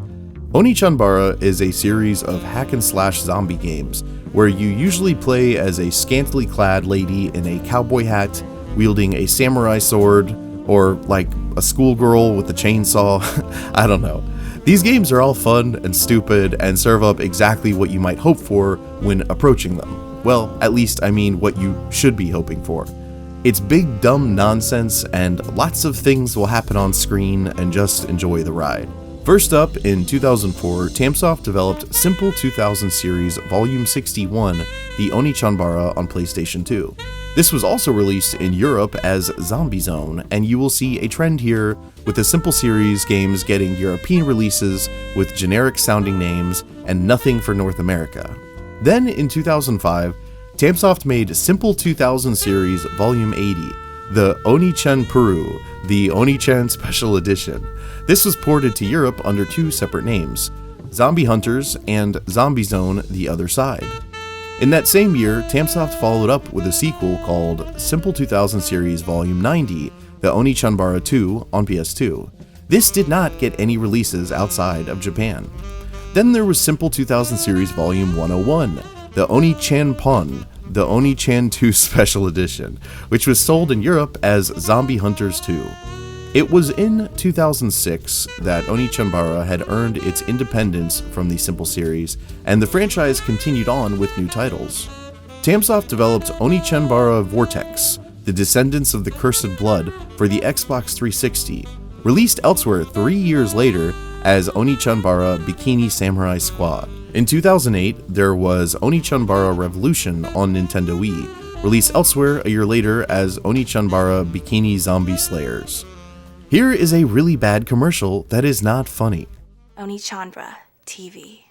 Speaker 1: Oni Chanbara is a series of hack-and-slash zombie games, where you usually play as a scantily clad lady in a cowboy hat, wielding a samurai sword, or like a schoolgirl with a chainsaw. I don't know. These games are all fun and stupid and serve up exactly what you might hope for when approaching them. Well, at least I mean what you should be hoping for. It's big dumb nonsense and lots of things will happen on screen and just enjoy the ride. First up, in 2004, Tamsoft developed Simple 2000 Series Volume 61, the Oni Chanbara on PlayStation 2. This was also released in Europe as Zombie Zone, and you will see a trend here with the Simple series games getting European releases with generic sounding names and nothing for North America. Then in 2005, Tamsoft made Simple 2000 Series Volume 80, the Oni Chanbara, the Oni Chan Special Edition. This was ported to Europe under 2 separate names, Zombie Hunters and Zombie Zone The Other Side. In that same year, Tamsoft followed up with a sequel called Simple 2000 Series Volume 90, the Oni Chanbara 2 on PS2. This did not get any releases outside of Japan. Then there was Simple 2000 Series Volume 101, the Oni Chanpon, the Oni Chan 2 Special Edition, which was sold in Europe as Zombie Hunters 2. It was in 2006 that Oni Chanbara had earned its independence from the Simple series, and the franchise continued on with new titles. Tamsoft developed Oni Chanbara Vortex, the Descendants of the Cursed Blood, for the Xbox 360, released elsewhere 3 years later as Oni Chanbara Bikini Samurai Squad. In 2008, there was Oni Chanbara Revolution on Nintendo Wii, released elsewhere a year later as Oni Chanbara Bikini Zombie Slayers. Here is a really bad commercial that is not funny.
Speaker 5: Oni Chanbara TV.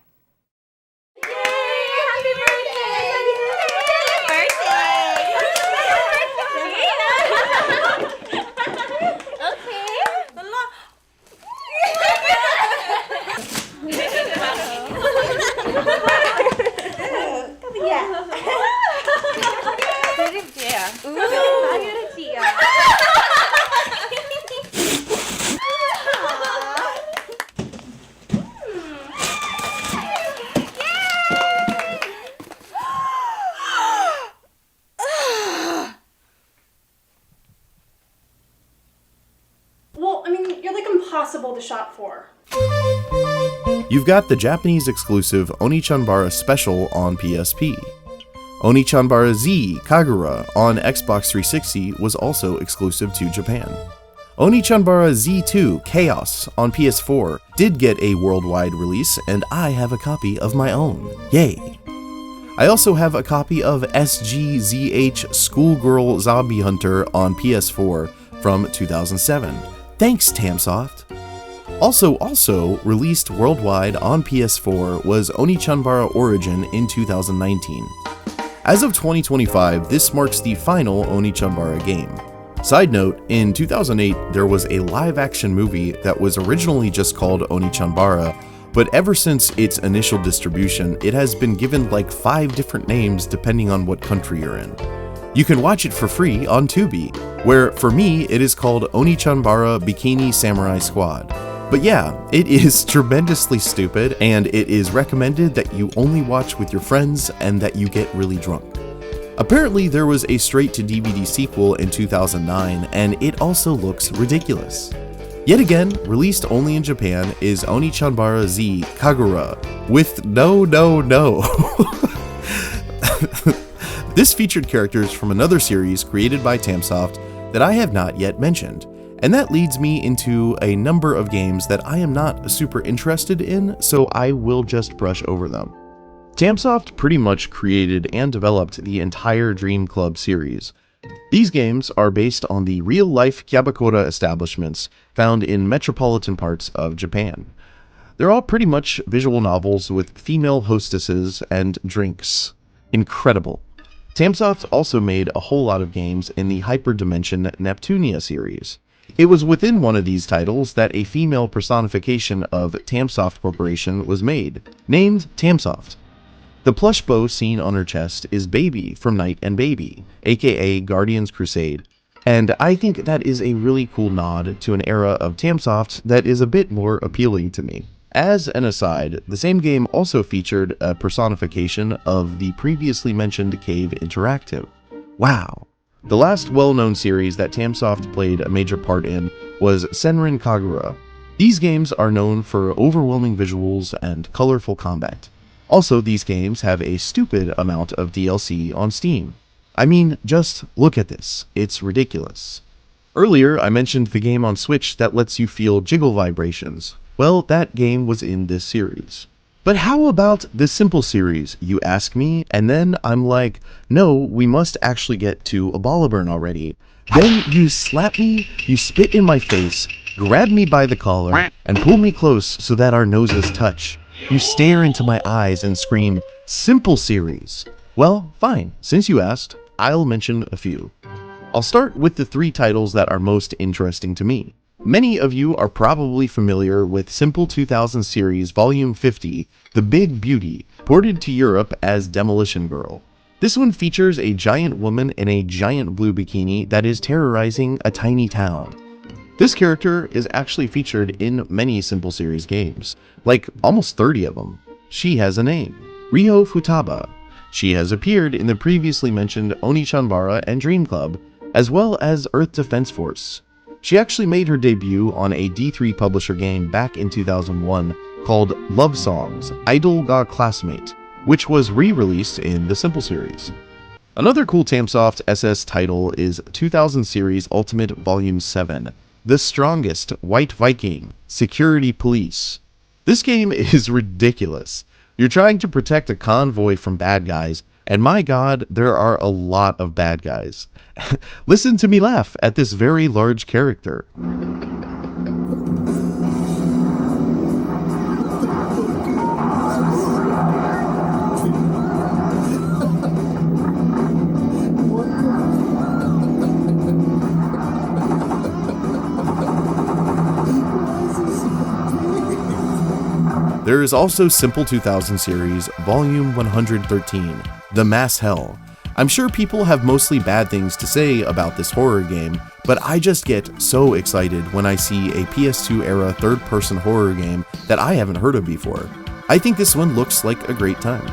Speaker 6: To shop for.
Speaker 1: You've got the Japanese exclusive Oni Chanbara Special on PSP. Oni Chanbara Z Kagura on Xbox 360 was also exclusive to Japan. Oni Chanbara Z2 Chaos on PS4 did get a worldwide release, and I have a copy of my own. Yay! I also have a copy of SGZH Schoolgirl Zombie Hunter on PS4 from 2007. Thanks, Tamsoft! Also released worldwide on PS4 was Oni Chanbara Origin in 2019. As of 2025, this marks the final Oni Chanbara game. Side note, in 2008 there was a live-action movie that was originally just called Oni Chanbara, but ever since its initial distribution, it has been given like 5 different names depending on what country you're in. You can watch it for free on Tubi, where for me it is called Oni Chanbara Bikini Samurai Squad. But yeah, it is tremendously stupid, and it is recommended that you only watch with your friends and that you get really drunk. Apparently there was a straight-to-DVD sequel in 2009, and it also looks ridiculous. Yet again, released only in Japan, is Oni Chanbara Z Kagura, with no. This featured characters from another series created by Tamsoft that I have not yet mentioned, and that leads me into a number of games that I am not super interested in, so I will just brush over them. Tamsoft pretty much created and developed the entire Dream Club series. These games are based on the real-life Kyabakura establishments found in metropolitan parts of Japan. They're all pretty much visual novels with female hostesses and drinks. Incredible. Tamsoft also made a whole lot of games in the Hyperdimension Neptunia series. It was within one of these titles that a female personification of Tamsoft Corporation was made, named Tamsoft. The plush bow seen on her chest is Baby from Knight and Baby, aka Guardian's Crusade, and I think that is a really cool nod to an era of Tamsoft that is a bit more appealing to me. As an aside, the same game also featured a personification of the previously mentioned Cave Interactive. Wow. The last well-known series that Tamsoft played a major part in was Senran Kagura. These games are known for overwhelming visuals and colorful combat. Also, these games have a stupid amount of DLC on Steam. I mean, just look at this. It's ridiculous. Earlier, I mentioned the game on Switch that lets you feel jiggle vibrations. Well, that game was in this series. But how about the Simple series, you ask me? And then I'm like, no, we must actually get to Abalaburn already. Then you slap me, you spit in my face, grab me by the collar, and pull me close so that our noses touch. You stare into my eyes and scream, Simple series. Well, fine, since you asked, I'll mention a few. I'll start with the 3 titles that are most interesting to me. Many of you are probably familiar with Simple 2000 Series Volume 50, The Big Beauty, ported to Europe as Demolition Girl. This one features a giant woman in a giant blue bikini that is terrorizing a tiny town. This character is actually featured in many Simple Series games, like almost 30 of them. She has a name, Ryo Futaba. She has appeared in the previously mentioned Oni Chanbara and Dream Club, as well as Earth Defense Force. She actually made her debut on a D3 publisher game back in 2001 called Love Songs, Idol Ga Classmate, which was re-released in the Simple series. Another cool Tamsoft SS title is 2000 Series Ultimate Volume 7, The Strongest White Viking, Security Police. This game is ridiculous. You're trying to protect a convoy from bad guys, and my god, there are a lot of bad guys. Listen to me laugh at this very large character. There is also Simple 2000 Series, Volume 113, The Mass Hell. I'm sure people have mostly bad things to say about this horror game, but I just get so excited when I see a PS2 era third-person horror game that I haven't heard of before. I think this one looks like a great time.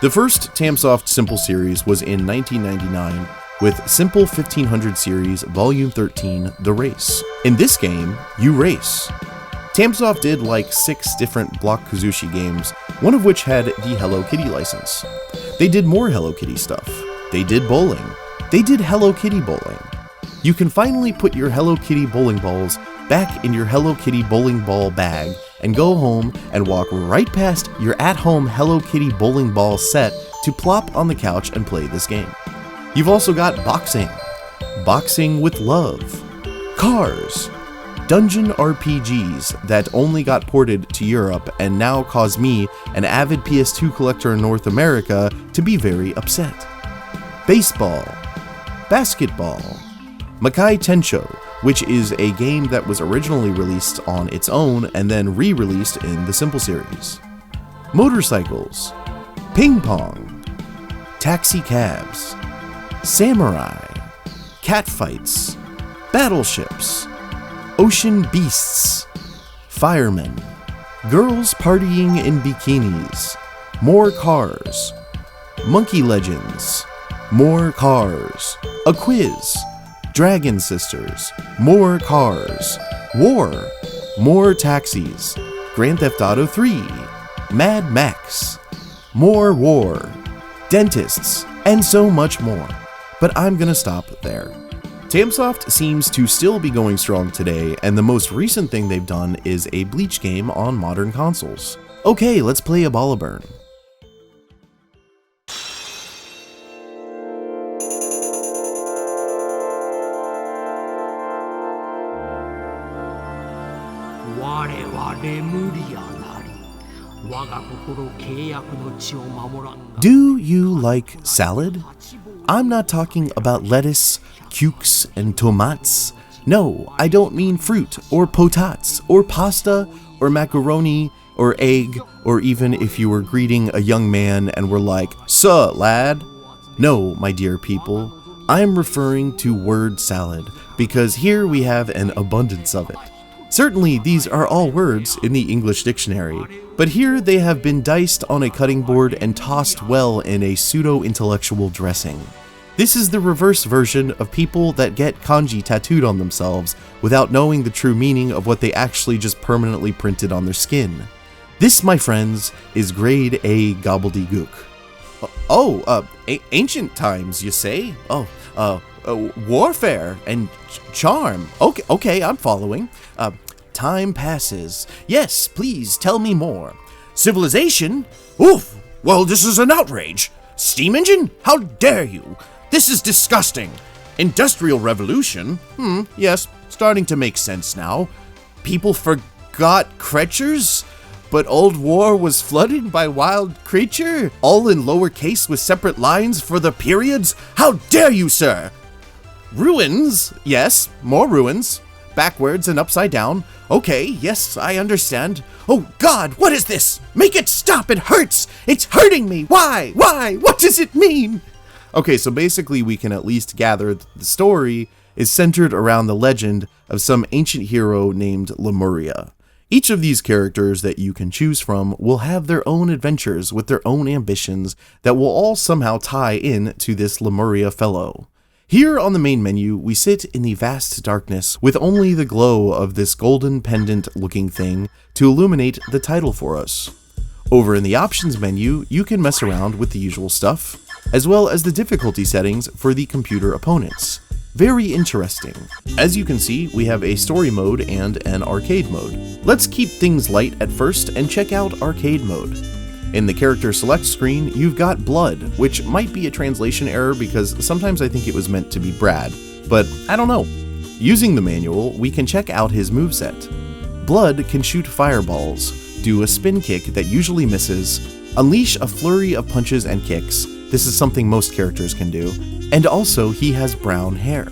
Speaker 1: The first Tamsoft Simple series was in 1999 with Simple 1500 Series, Volume 13, The Race. In this game, you race. Tamsoft did like 6 different Block Kazushi games, one of which had the Hello Kitty license. They did more Hello Kitty stuff. They did bowling. They did Hello Kitty bowling. You can finally put your Hello Kitty bowling balls back in your Hello Kitty bowling ball bag and go home and walk right past your at-home Hello Kitty bowling ball set to plop on the couch and play this game. You've also got boxing. Boxing with love. Cars. Dungeon RPGs that only got ported to Europe and now cause me, an avid PS2 collector in North America, to be very upset. Baseball. Basketball. Makai Tensho, which is a game that was originally released on its own and then re-released in the Simple series. Motorcycles. Ping pong. Taxi cabs. Samurai. Catfights. Battleships. Ocean beasts, firemen, girls partying in bikinis, more cars, monkey legends, more cars. A quiz. Dragon Sisters. More cars. War. More taxis. Grand Theft Auto 3. Mad Max. More war. Dentists. And so much more. But I'm gonna stop there. Tamsoft seems to still be going strong today, and the most recent thing they've done is a Bleach game on modern consoles. Okay, let's play Abalaburn. Do you like salad? I'm not talking about lettuce, cukes, and tomates. No, I don't mean fruit, or potats, or pasta, or macaroni, or egg, or even if you were greeting a young man and were like, "Suh, lad." No, my dear people, I'm referring to word salad, because here we have an abundance of it. Certainly, these are all words in the English dictionary, but here they have been diced on a cutting board and tossed well in a pseudo-intellectual dressing. This is the reverse version of people that get kanji tattooed on themselves without knowing the true meaning of what they actually just permanently printed on their skin. This, my friends, is grade A gobbledygook. Ancient times, you say? Warfare and charm. Okay, I'm following. Time passes. Yes, please tell me more. Civilization? Oof! Well, this is an outrage. Steam engine? How dare you? This is disgusting. Industrial revolution? Yes, starting to make sense now. People forgot creatures? But old war was flooded by wild creature? All in lowercase with separate lines for the periods? How dare you, sir? Ruins? Yes, more ruins. Backwards and upside down. Okay, yes, I understand. Oh God, what is this? Make it stop, it hurts! It's hurting me! Why? What does it mean? Okay, so basically we can at least gather that the story is centered around the legend of some ancient hero named Lemuria. Each of these characters that you can choose from will have their own adventures with their own ambitions that will all somehow tie in to this Lemuria fellow. Here on the main menu, we sit in the vast darkness with only the glow of this golden pendant looking thing to illuminate the title for us. Over in the options menu, you can mess around with the usual stuff, as well as the difficulty settings for the computer opponents. Very interesting. As you can see, we have a story mode and an arcade mode. Let's keep things light at first and check out arcade mode. In the character select screen, you've got Blood, which might be a translation error because sometimes I think it was meant to be Brad, but I don't know. Using the manual, we can check out his moveset. Blood can shoot fireballs, do a spin kick that usually misses, unleash a flurry of punches and kicks, this is something most characters can do, and also he has brown hair.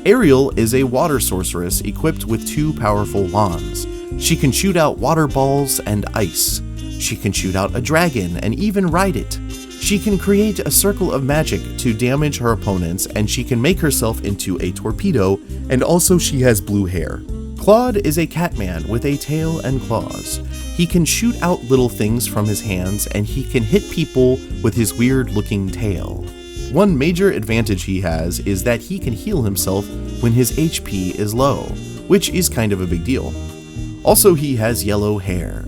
Speaker 1: Ariel is a water sorceress equipped with 2 powerful wands. She can shoot out water balls and ice. She can shoot out a dragon and even ride it. She can create a circle of magic to damage her opponents, and she can make herself into a torpedo, and also she has blue hair. Claude is a catman with a tail and claws. He can shoot out little things from his hands, and he can hit people with his weird-looking tail. One major advantage he has is that he can heal himself when his HP is low, which is kind of a big deal. Also, he has yellow hair.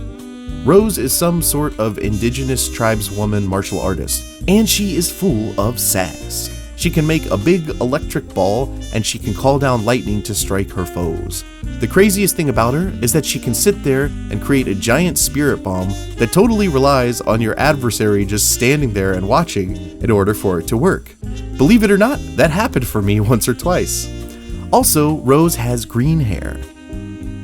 Speaker 1: Rose is some sort of indigenous tribeswoman martial artist, and she is full of sass. She can make a big electric ball, and she can call down lightning to strike her foes. The craziest thing about her is that she can sit there and create a giant spirit bomb that totally relies on your adversary just standing there and watching in order for it to work. Believe it or not, that happened for me once or twice. Also, Rose has green hair.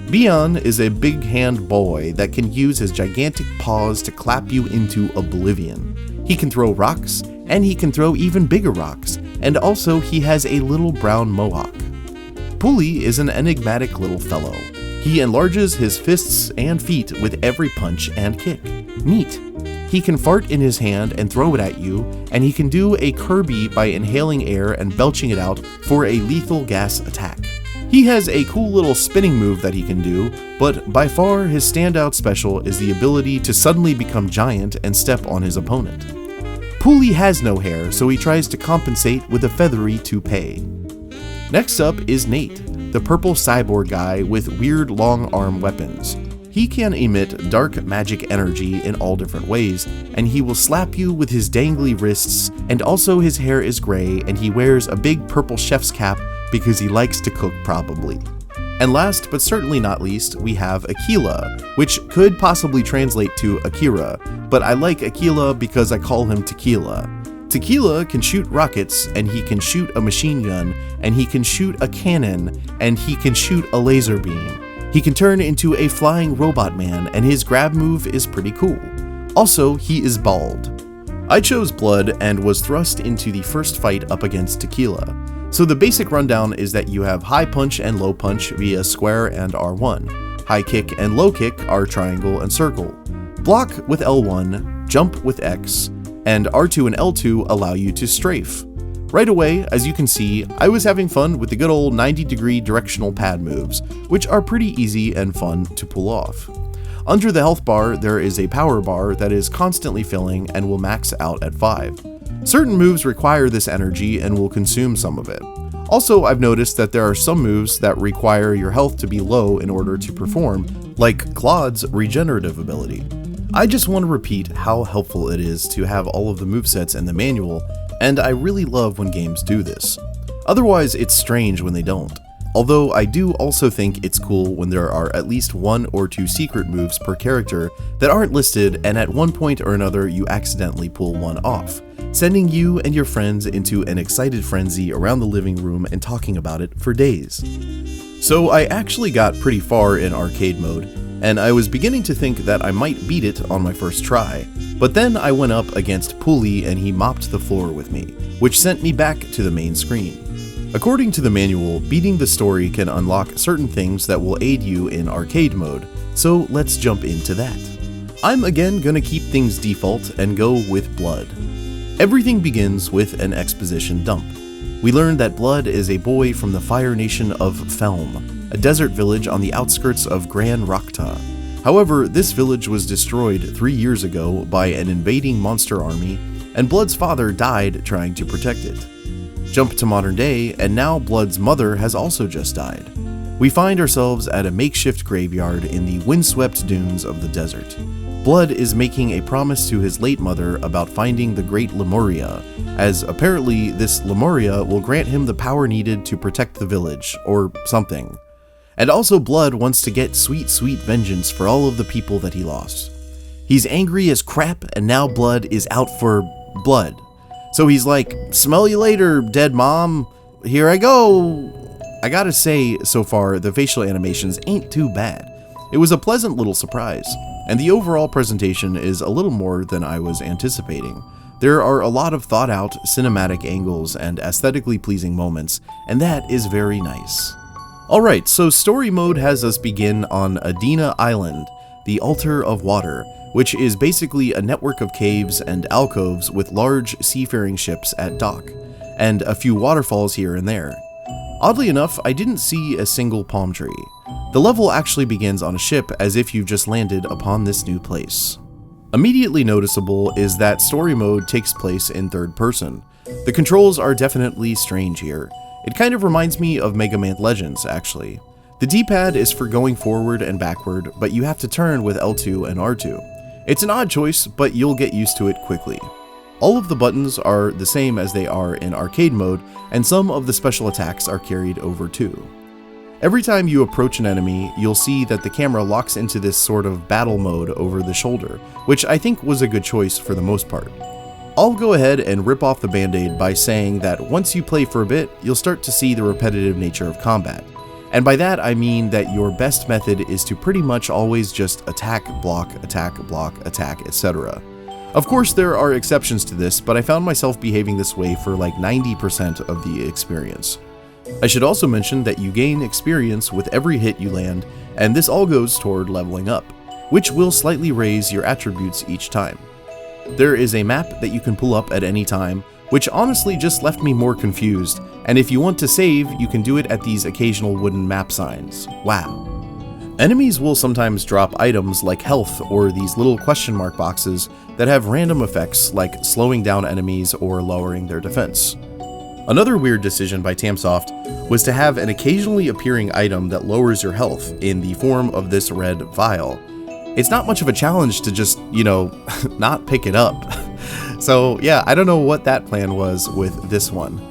Speaker 1: Bion is a big hand boy that can use his gigantic paws to clap you into oblivion. He can throw rocks, and he can throw even bigger rocks, and also he has a little brown mohawk. Pulley is an enigmatic little fellow. He enlarges his fists and feet with every punch and kick. Neat. He can fart in his hand and throw it at you, and he can do a Kirby by inhaling air and belching it out for a lethal gas attack. He has a cool little spinning move that he can do, but by far his standout special is the ability to suddenly become giant and step on his opponent. Pooley has no hair, so he tries to compensate with a feathery toupee. Next up is Nate, the purple cyborg guy with weird long arm weapons. He can emit dark magic energy in all different ways, and he will slap you with his dangly wrists, and also his hair is gray and he wears a big purple chef's cap because he likes to cook probably. And last but certainly not least, we have Aquila, which could possibly translate to Akira, but I like Aquila because I call him Tequila. Tequila can shoot rockets, and he can shoot a machine gun, and he can shoot a cannon, and he can shoot a laser beam. He can turn into a flying robot man, and his grab move is pretty cool. Also, he is bald. I chose Blood and was thrust into the first fight up against Tequila. So the basic rundown is that you have high punch and low punch via square and R1, high kick and low kick are triangle and circle, block with L1, jump with X, and R2 and L2 allow you to strafe. Right away, as you can see, I was having fun with the good old 90-degree directional pad moves, which are pretty easy and fun to pull off. Under the health bar, there is a power bar that is constantly filling and will max out at 5. Certain moves require this energy and will consume some of it. Also, I've noticed that there are some moves that require your health to be low in order to perform, like Claude's regenerative ability. I just want to repeat how helpful it is to have all of the movesets in the manual, and I really love when games do this. Otherwise, it's strange when they don't. Although I do also think it's cool when there are at least 1 or 2 secret moves per character that aren't listed and at one point or another you accidentally pull one off, sending you and your friends into an excited frenzy around the living room and talking about it for days. So I actually got pretty far in arcade mode, and I was beginning to think that I might beat it on my first try, but then I went up against Pooley and he mopped the floor with me, which sent me back to the main screen. According to the manual, beating the story can unlock certain things that will aid you in arcade mode, so let's jump into that. I'm again gonna keep things default and go with Blood. Everything begins with an exposition dump. We learn that Blood is a boy from the Fire Nation of Felm, a desert village on the outskirts of Gran Rakta. However, this village was destroyed 3 years ago by an invading monster army, and Blood's father died trying to protect it. Jump to modern day, and now Blood's mother has also just died. We find ourselves at a makeshift graveyard in the windswept dunes of the desert. Blood is making a promise to his late mother about finding the Great Lemuria, as apparently this Lemuria will grant him the power needed to protect the village, or something. And also Blood wants to get sweet, sweet vengeance for all of the people that he lost. He's angry as crap, and now Blood is out for blood. So he's like, smell you later, dead mom, here I go. I gotta say, so far, the facial animations ain't too bad. It was a pleasant little surprise, and the overall presentation is a little more than I was anticipating. There are a lot of thought out cinematic angles and aesthetically pleasing moments, and that is very nice. Alright, so story mode has us begin on Adina Island, the Altar of Water, which is basically a network of caves and alcoves with large seafaring ships at dock, and a few waterfalls here and there. Oddly enough, I didn't see a single palm tree. The level actually begins on a ship as if you've just landed upon this new place. Immediately noticeable is that story mode takes place in third person. The controls are definitely strange here. It kind of reminds me of Mega Man Legends, actually. The D-pad is for going forward and backward, but you have to turn with L2 and R2. It's an odd choice, but you'll get used to it quickly. All of the buttons are the same as they are in arcade mode, and some of the special attacks are carried over too. Every time you approach an enemy, you'll see that the camera locks into this sort of battle mode over the shoulder, which I think was a good choice for the most part. I'll go ahead and rip off the band-aid by saying that once you play for a bit, you'll start to see the repetitive nature of combat. And by that I mean that your best method is to pretty much always just attack, block, etc. Of course there are exceptions to this, but I found myself behaving this way for like 90% of the experience. I should also mention that you gain experience with every hit you land, and this all goes toward leveling up, which will slightly raise your attributes each time. There is a map that you can pull up at any time, which honestly just left me more confused, and if you want to save, you can do it at these occasional wooden map signs. Wow. Enemies will sometimes drop items like health or these little question mark boxes that have random effects like slowing down enemies or lowering their defense. Another weird decision by Tamsoft was to have an occasionally appearing item that lowers your health in the form of this red vial. It's not much of a challenge to just, not pick it up. So yeah, I don't know what that plan was with this one.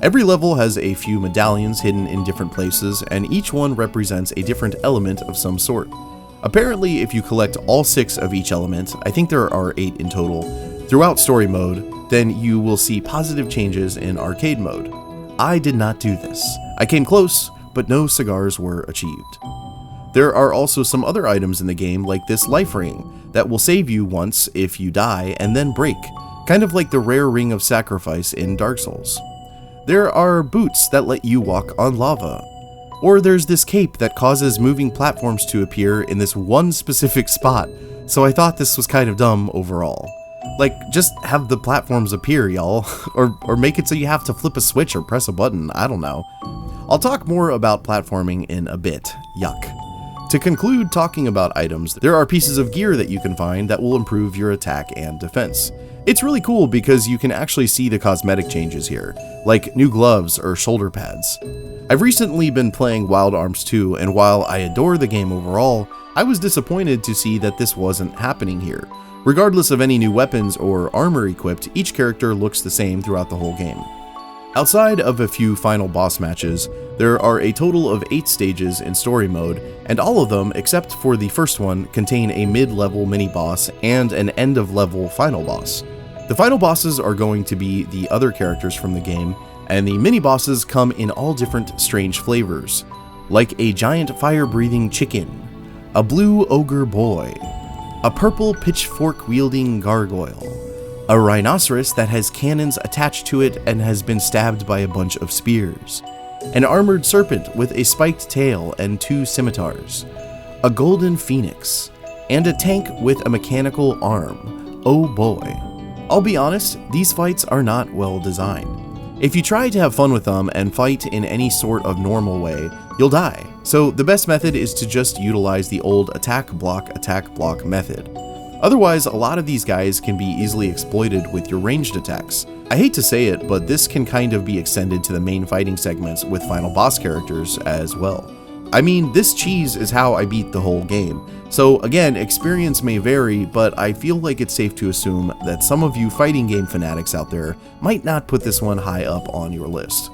Speaker 1: Every level has a few medallions hidden in different places, and each one represents a different element of some sort. Apparently, if you collect all 6 of each element, I think there are 8 in total, throughout story mode, then you will see positive changes in arcade mode. I did not do this. I came close, but no cigars were achieved. There are also some other items in the game like this life ring that will save you once if you die and then break, kind of like the rare ring of sacrifice in Dark Souls. There are boots that let you walk on lava. Or there's this cape that causes moving platforms to appear in this one specific spot, so I thought this was kind of dumb overall. Like, just have the platforms appear, y'all, or make it so you have to flip a switch or press a button, I don't know. I'll talk more about platforming in a bit, yuck. To conclude talking about items, there are pieces of gear that you can find that will improve your attack and defense. It's really cool because you can actually see the cosmetic changes here, like new gloves or shoulder pads. I've recently been playing Wild Arms 2, and while I adore the game overall, I was disappointed to see that this wasn't happening here. Regardless of any new weapons or armor equipped, each character looks the same throughout the whole game. Outside of a few final boss matches, there are a total of 8 stages in story mode, and all of them, except for the first one, contain a mid-level mini-boss and an end-of-level final boss. The final bosses are going to be the other characters from the game, and the mini-bosses come in all different strange flavors, like a giant fire-breathing chicken, a blue ogre boy, a purple pitchfork-wielding gargoyle, a rhinoceros that has cannons attached to it and has been stabbed by a bunch of spears, an armored serpent with a spiked tail and 2 scimitars, a golden phoenix, and a tank with a mechanical arm. Oh boy. I'll be honest, these fights are not well designed. If you try to have fun with them and fight in any sort of normal way, you'll die. So the best method is to just utilize the old attack block method. Otherwise, a lot of these guys can be easily exploited with your ranged attacks. I hate to say it, but this can kind of be extended to the main fighting segments with final boss characters as well. I mean, this cheese is how I beat the whole game. So again, experience may vary, but I feel like it's safe to assume that some of you fighting game fanatics out there might not put this one high up on your list.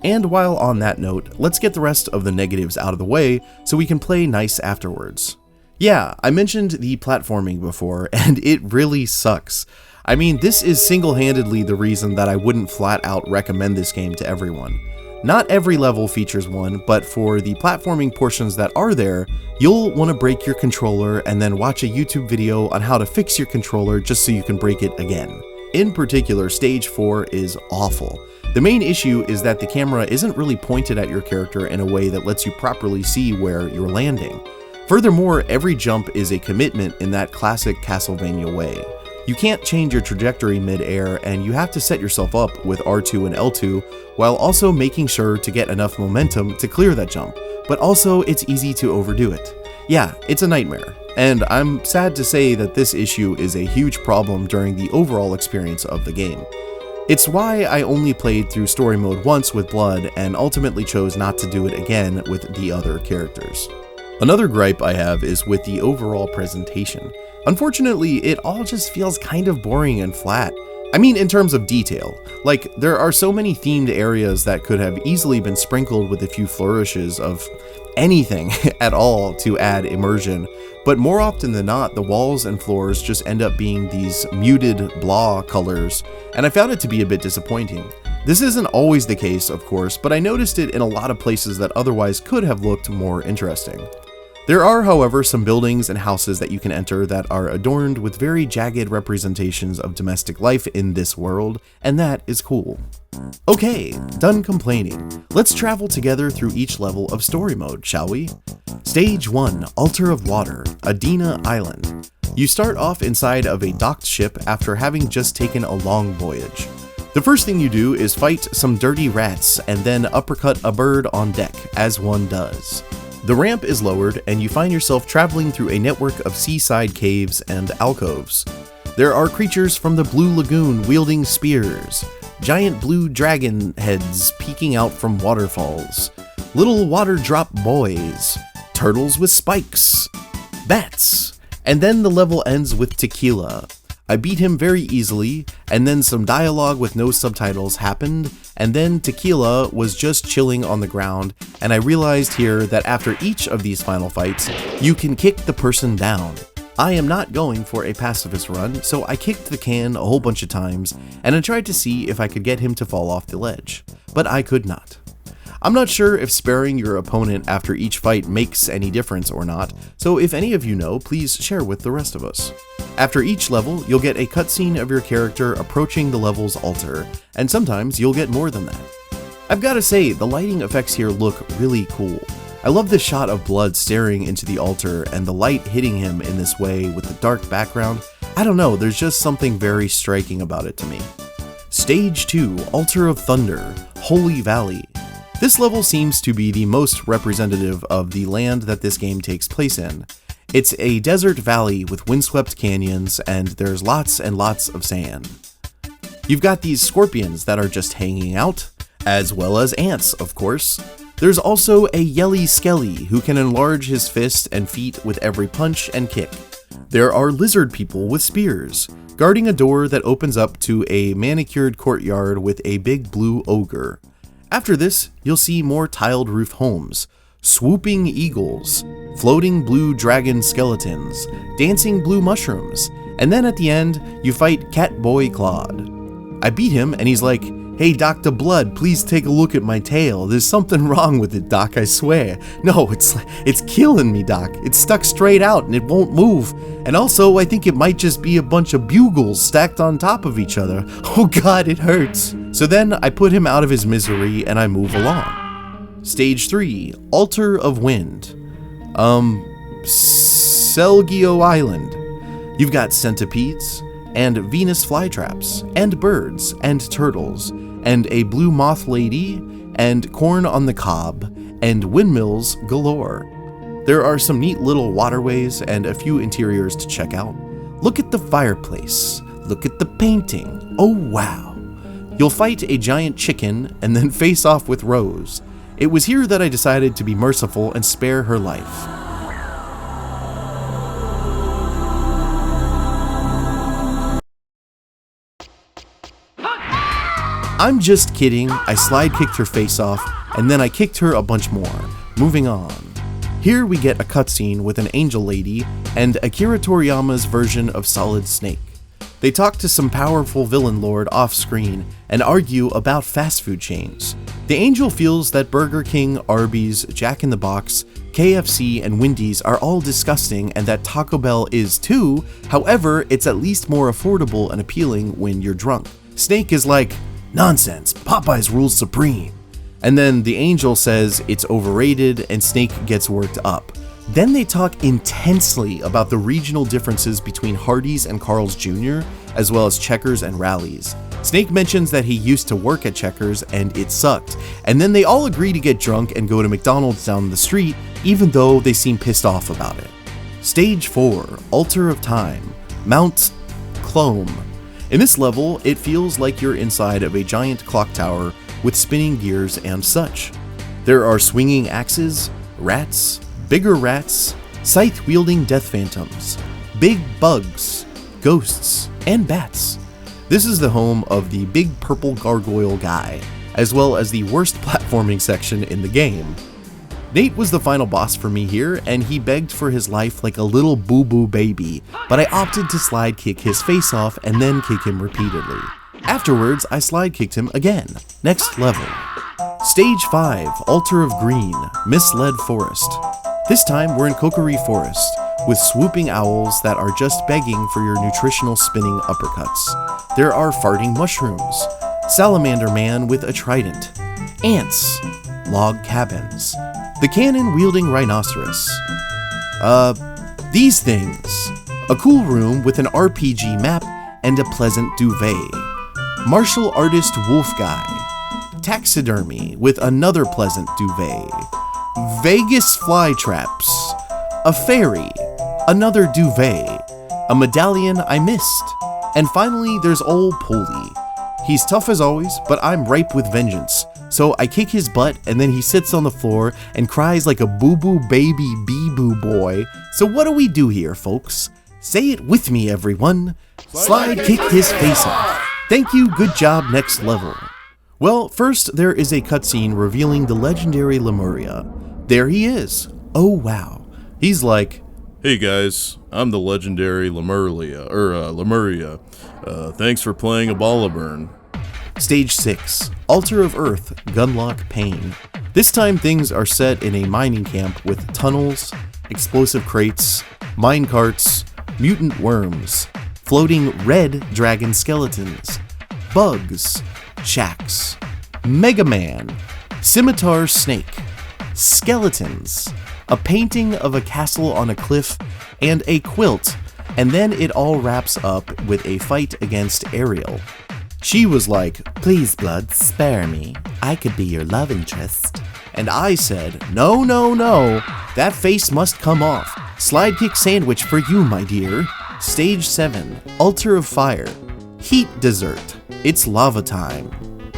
Speaker 1: And while on that note, let's get the rest of the negatives out of the way so we can play nice afterwards. Yeah, I mentioned the platforming before, and it really sucks. I mean, this is single-handedly the reason that I wouldn't flat out recommend this game to everyone. Not every level features one, but for the platforming portions that are there, you'll want to break your controller and then watch a YouTube video on how to fix your controller just so you can break it again. In particular, Stage 4 is awful. The main issue is that the camera isn't really pointed at your character in a way that lets you properly see where you're landing. Furthermore, every jump is a commitment in that classic Castlevania way. You can't change your trajectory mid-air, and you have to set yourself up with R2 and L2 while also making sure to get enough momentum to clear that jump, but also it's easy to overdo it. Yeah, it's a nightmare, and I'm sad to say that this issue is a huge problem during the overall experience of the game. It's why I only played through story mode once with Blood and ultimately chose not to do it again with the other characters. Another gripe I have is with the overall presentation. Unfortunately, it all just feels kind of boring and flat. I mean, in terms of detail. Like, there are so many themed areas that could have easily been sprinkled with a few flourishes of anything at all to add immersion, but more often than not, the walls and floors just end up being these muted blah colors, and I found it to be a bit disappointing. This isn't always the case, of course, but I noticed it in a lot of places that otherwise could have looked more interesting. There are, however, some buildings and houses that you can enter that are adorned with very jagged representations of domestic life in this world, and that is cool. Okay, done complaining. Let's travel together through each level of story mode, shall we? Stage 1, Altar of Water, Adena Island. You start off inside of a docked ship after having just taken a long voyage. The first thing you do is fight some dirty rats and then uppercut a bird on deck, as one does. The ramp is lowered, and you find yourself traveling through a network of seaside caves and alcoves. There are creatures from the Blue Lagoon wielding spears, giant blue dragon heads peeking out from waterfalls, little water drop boys, turtles with spikes, bats, and then the level ends with Tequila. I beat him very easily, and then some dialogue with no subtitles happened, and then Tequila was just chilling on the ground, and I realized here that after each of these final fights, you can kick the person down. I am not going for a pacifist run, so I kicked the can a whole bunch of times, and I tried to see if I could get him to fall off the ledge, but I could not. I'm not sure if sparing your opponent after each fight makes any difference or not, so if any of you know, please share with the rest of us. After each level, you'll get a cutscene of your character approaching the level's altar, and sometimes you'll get more than that. I've gotta say, the lighting effects here look really cool. I love the shot of blood staring into the altar and the light hitting him in this way with the dark background. I don't know, there's just something very striking about it to me. Stage 2, Altar of Thunder, Holy Valley. This level seems to be the most representative of the land that this game takes place in. It's a desert valley with windswept canyons, and there's lots and lots of sand. You've got these scorpions that are just hanging out, as well as ants, of course. There's also a Yelly Skelly who can enlarge his fist and feet with every punch and kick. There are lizard people with spears, guarding a door that opens up to a manicured courtyard with a big blue ogre. After this, you'll see more tiled roof homes, swooping eagles, floating blue dragon skeletons, dancing blue mushrooms, and then at the end, you fight Catboy Claude. I beat him and he's like, "Hey Dr. Blood, please take a look at my tail. There's something wrong with it, Doc, I swear. No, it's killing me, Doc. It's stuck straight out and it won't move. And also, I think it might just be a bunch of bugles stacked on top of each other. Oh god, it hurts." So then I put him out of his misery and I move along. Stage 3, Altar of Wind. Selgio Island. You've got centipedes, and Venus flytraps, and birds, and turtles, and a blue moth lady, and corn on the cob, and windmills galore. There are some neat little waterways and a few interiors to check out. Look at the fireplace. Look at the painting. Oh wow. You'll fight a giant chicken and then face off with Rose. It was here that I decided to be merciful and spare her life. I'm just kidding, I slide kicked her face off, and then I kicked her a bunch more. Moving on. Here we get a cutscene with an angel lady and Akira Toriyama's version of Solid Snake. They talk to some powerful villain lord off screen and argue about fast food chains. The angel feels that Burger King, Arby's, Jack in the Box, KFC, and Wendy's are all disgusting and that Taco Bell is too, however, it's at least more affordable and appealing when you're drunk. Snake is like, "Nonsense, Popeyes rules supreme." And then the angel says it's overrated and Snake gets worked up. Then they talk intensely about the regional differences between Hardee's and Carl's Jr., as well as Checkers and Rally's. Snake mentions that he used to work at Checkers and it sucked, and then they all agree to get drunk and go to McDonald's down the street, even though they seem pissed off about it. Stage 4, Altar of Time, Mount Clome. In this level, it feels like you're inside of a giant clock tower with spinning gears and such. There are swinging axes, rats, bigger rats, scythe-wielding death phantoms, big bugs, ghosts, and bats. This is the home of the big purple gargoyle guy, as well as the worst platforming section in the game. Nate was the final boss for me here, and he begged for his life like a little boo-boo baby, but I opted to slide kick his face off and then kick him repeatedly. Afterwards, I slide kicked him again. Next level. Stage 5, Altar of Green, Misled Forest. This time we're in Kokiri Forest, with swooping owls that are just begging for your nutritional spinning uppercuts. There are farting mushrooms, salamander man with a trident, ants, log cabins, the cannon-wielding rhinoceros. These things. A cool room with an RPG map and a pleasant duvet. Martial artist wolf guy. Taxidermy with another pleasant duvet. Vegas flytraps, a fairy, another duvet, a medallion I missed, and finally there's old Polly. He's tough as always, but I'm ripe with vengeance. So I kick his butt and then he sits on the floor and cries like a boo-boo baby bee-boo boy. So what do we do here, folks? Say it with me, everyone. Slide kick his face off. Thank you, good job, next level. Well, first there is a cutscene revealing the legendary Lemuria. There he is. Oh wow. He's like, "Hey guys, I'm the legendary Lemuria. Thanks for playing Abalaburn." Stage 6, Altar of Earth, Gunlock Pain. This time things are set in a mining camp with tunnels, explosive crates, mine carts, mutant worms, floating red dragon skeletons, bugs, shacks, Mega Man, scimitar snake, skeletons, a painting of a castle on a cliff, and a quilt, and then it all wraps up with a fight against Ariel. She was like, "Please, Blood, spare me. I could be your love interest." And I said, "No, no, no. That face must come off. Slide kick sandwich for you, my dear." Stage 7, Altar of Fire. Heat dessert. It's lava time.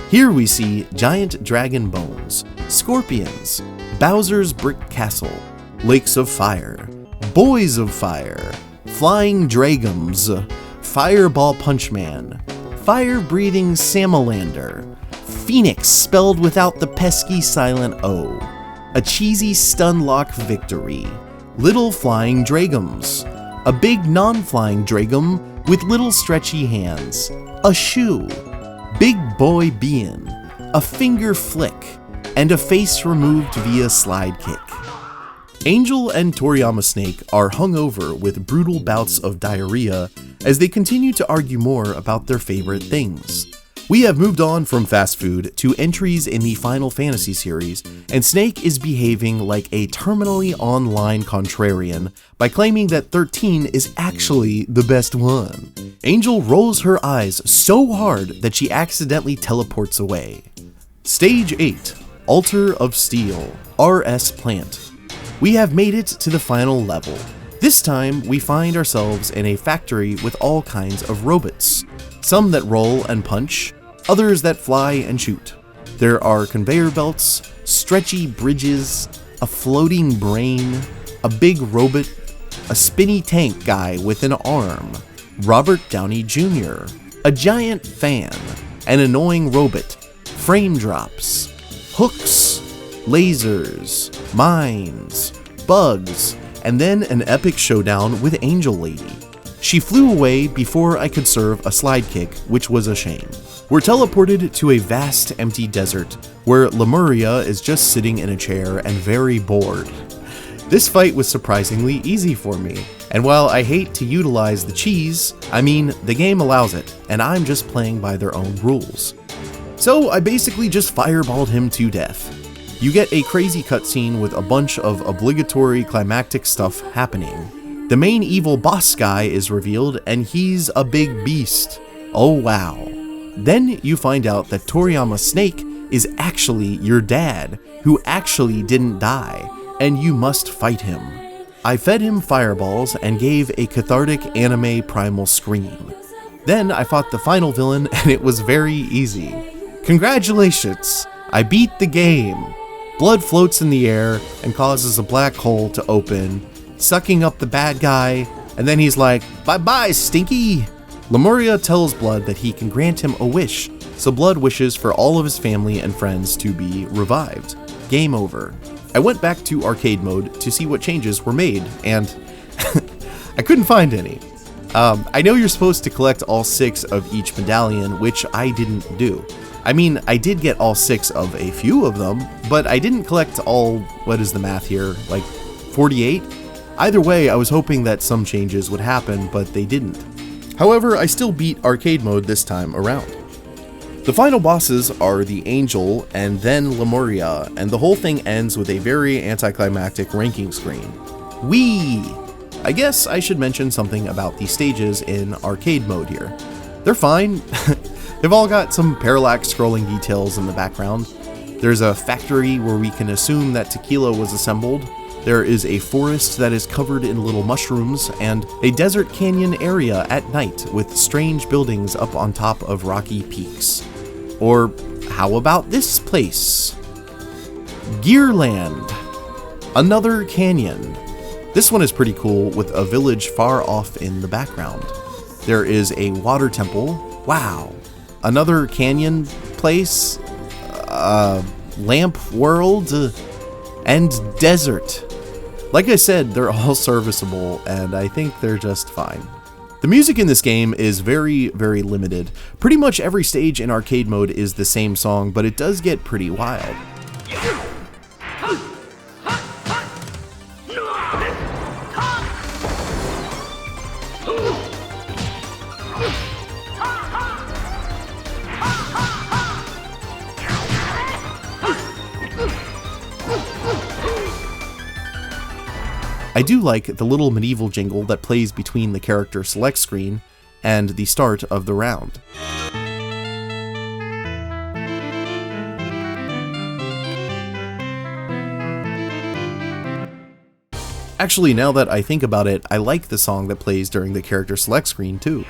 Speaker 1: Here we see giant dragon bones, scorpions, Bowser's brick castle, lakes of fire, boys of fire, flying dragons, fireball punchman, fire-breathing Salamander, Phoenix spelled without the pesky silent O, a cheesy stun-lock victory, little flying dragons, a big non-flying dragum with little stretchy hands, a shoe, big boy bean, a finger flick, and a face removed via slide kick. Angel and Toriyama Snake are hungover with brutal bouts of diarrhea as they continue to argue more about their favorite things. We have moved on from fast food to entries in the Final Fantasy series, and Snake is behaving like a terminally online contrarian by claiming that 13 is actually the best one. Angel rolls her eyes so hard that she accidentally teleports away. Stage 8, Altar of Steel, RS Plant. We have made it to the final level. This time, we find ourselves in a factory with all kinds of robots. Some that roll and punch, others that fly and shoot. There are conveyor belts, stretchy bridges, a floating brain, a big robot, a spinny tank guy with an arm, Robert Downey Jr., a giant fan, an annoying robot, frame drops, hooks, lasers, mines, bugs, and then an epic showdown with Angel Lady. She flew away before I could serve a slide kick, which was a shame. We're teleported to a vast empty desert where Lemuria is just sitting in a chair and very bored. This fight was surprisingly easy for me, and while I hate to utilize the cheese, I mean, the game allows it, and I'm just playing by their own rules. So I basically just fireballed him to death. You get a crazy cutscene with a bunch of obligatory climactic stuff happening. The main evil boss guy is revealed, and he's a big beast. Oh wow. Then you find out that Toriyama Snake is actually your dad, who actually didn't die, and you must fight him. I fed him fireballs and gave a cathartic anime primal scream. Then I fought the final villain, and it was very easy. Congratulations! I beat the game! Blood floats in the air and causes a black hole to open, sucking up the bad guy, and then he's like, "Bye-bye, Stinky!" Lemuria tells Blood that he can grant him a wish, so Blood wishes for all of his family and friends to be revived. Game over. I went back to arcade mode to see what changes were made, and I couldn't find any. I know you're supposed to collect all 6 of each medallion, which I didn't do. I mean, I did get all 6 of a few of them, but I didn't collect all, what is the math here, like 48? Either way, I was hoping that some changes would happen, but they didn't. However, I still beat arcade mode this time around. The final bosses are the Angel and then Lemuria, and the whole thing ends with a very anticlimactic ranking screen. Whee! I guess I should mention something about the stages in arcade mode here. They're fine. They've all got some parallax scrolling details in the background. There's a factory where we can assume that tequila was assembled. There is a forest that is covered in little mushrooms, and a desert canyon area at night with strange buildings up on top of rocky peaks. Or how about this place? Gearland. Another canyon. This one is pretty cool with a village far off in the background. There is a water temple. Wow. Another canyon place. Lamp world. And desert. Like I said, they're all serviceable, and I think they're just fine. The music in this game is very, very limited. Pretty much every stage in arcade mode is the same song, but it does get pretty wild. I do like the little medieval jingle that plays between the character select screen and the start of the round. Actually, now that I think about it, I like the song that plays during the character select screen too.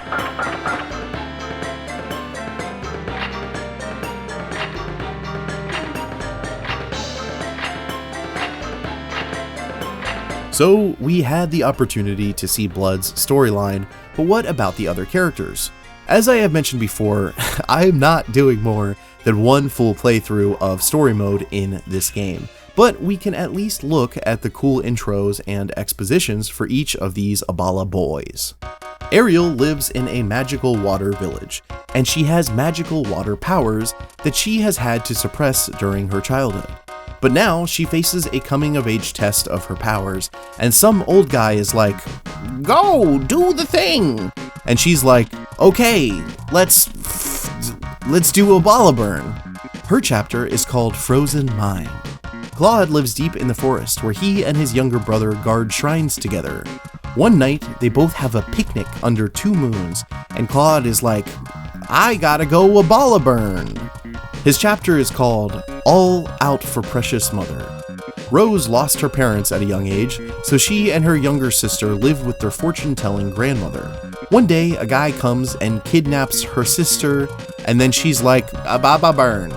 Speaker 1: So, we had the opportunity to see Blood's storyline, but what about the other characters? As I have mentioned before, I am not doing more than one full playthrough of story mode in this game, but we can at least look at the cool intros and expositions for each of these Abala boys. Ariel lives in a magical water village, and she has magical water powers that she has had to suppress during her childhood. But now she faces a coming-of-age test of her powers, and some old guy is like, "Go, do the thing!" And she's like, "Okay, let's do Abalaburn." Her chapter is called Frozen Mind. Claude lives deep in the forest where he and his younger brother guard shrines together. One night, they both have a picnic under 2 moons, and Claude is like, "I gotta go Abalaburn." His chapter is called All Out for Precious Mother. Rose lost her parents at a young age, so she and her younger sister live with their fortune-telling grandmother. One day, a guy comes and kidnaps her sister, and then she's like, "Abalaburn."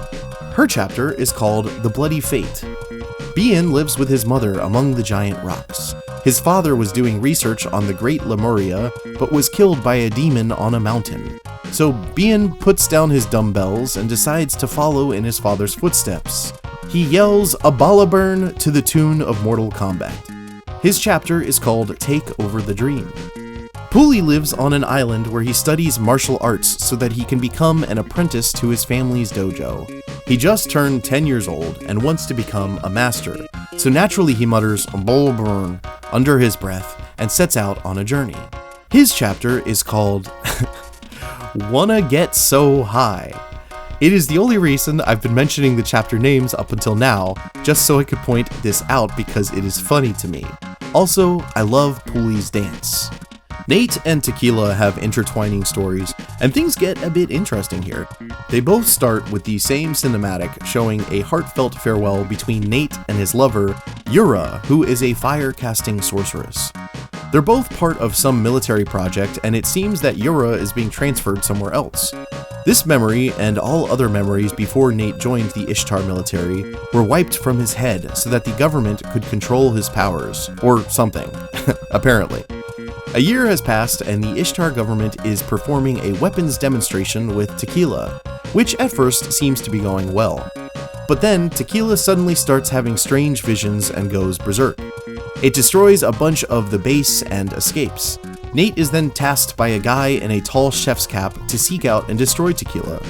Speaker 1: Her chapter is called The Bloody Fate. Bien lives with his mother among the giant rocks. His father was doing research on the Great Lemuria, but was killed by a demon on a mountain. So Bien puts down his dumbbells and decides to follow in his father's footsteps. He yells Abalaburn to the tune of Mortal Kombat. His chapter is called Take Over the Dream. Pooley lives on an island where he studies martial arts so that he can become an apprentice to his family's dojo. He just turned 10 years old and wants to become a master, so naturally he mutters Abalaburn under his breath and sets out on a journey. His chapter is called Wanna Get So High. It is the only reason I've been mentioning the chapter names up until now, just so I could point this out because it is funny to me. Also, I love Pooley's dance. Nate and Tequila have intertwining stories, and things get a bit interesting here. They both start with the same cinematic showing a heartfelt farewell between Nate and his lover, Yura, who is a fire-casting sorceress. They're both part of some military project, and it seems that Yura is being transferred somewhere else. This memory, and all other memories before Nate joined the Ishtar military, were wiped from his head so that the government could control his powers, or something, apparently. A year has passed, and the Ishtar government is performing a weapons demonstration with Tequila, which at first seems to be going well. But then, Tequila suddenly starts having strange visions and goes berserk. It destroys a bunch of the base and escapes. Nate is then tasked by a guy in a tall chef's cap to seek out and destroy Tequila.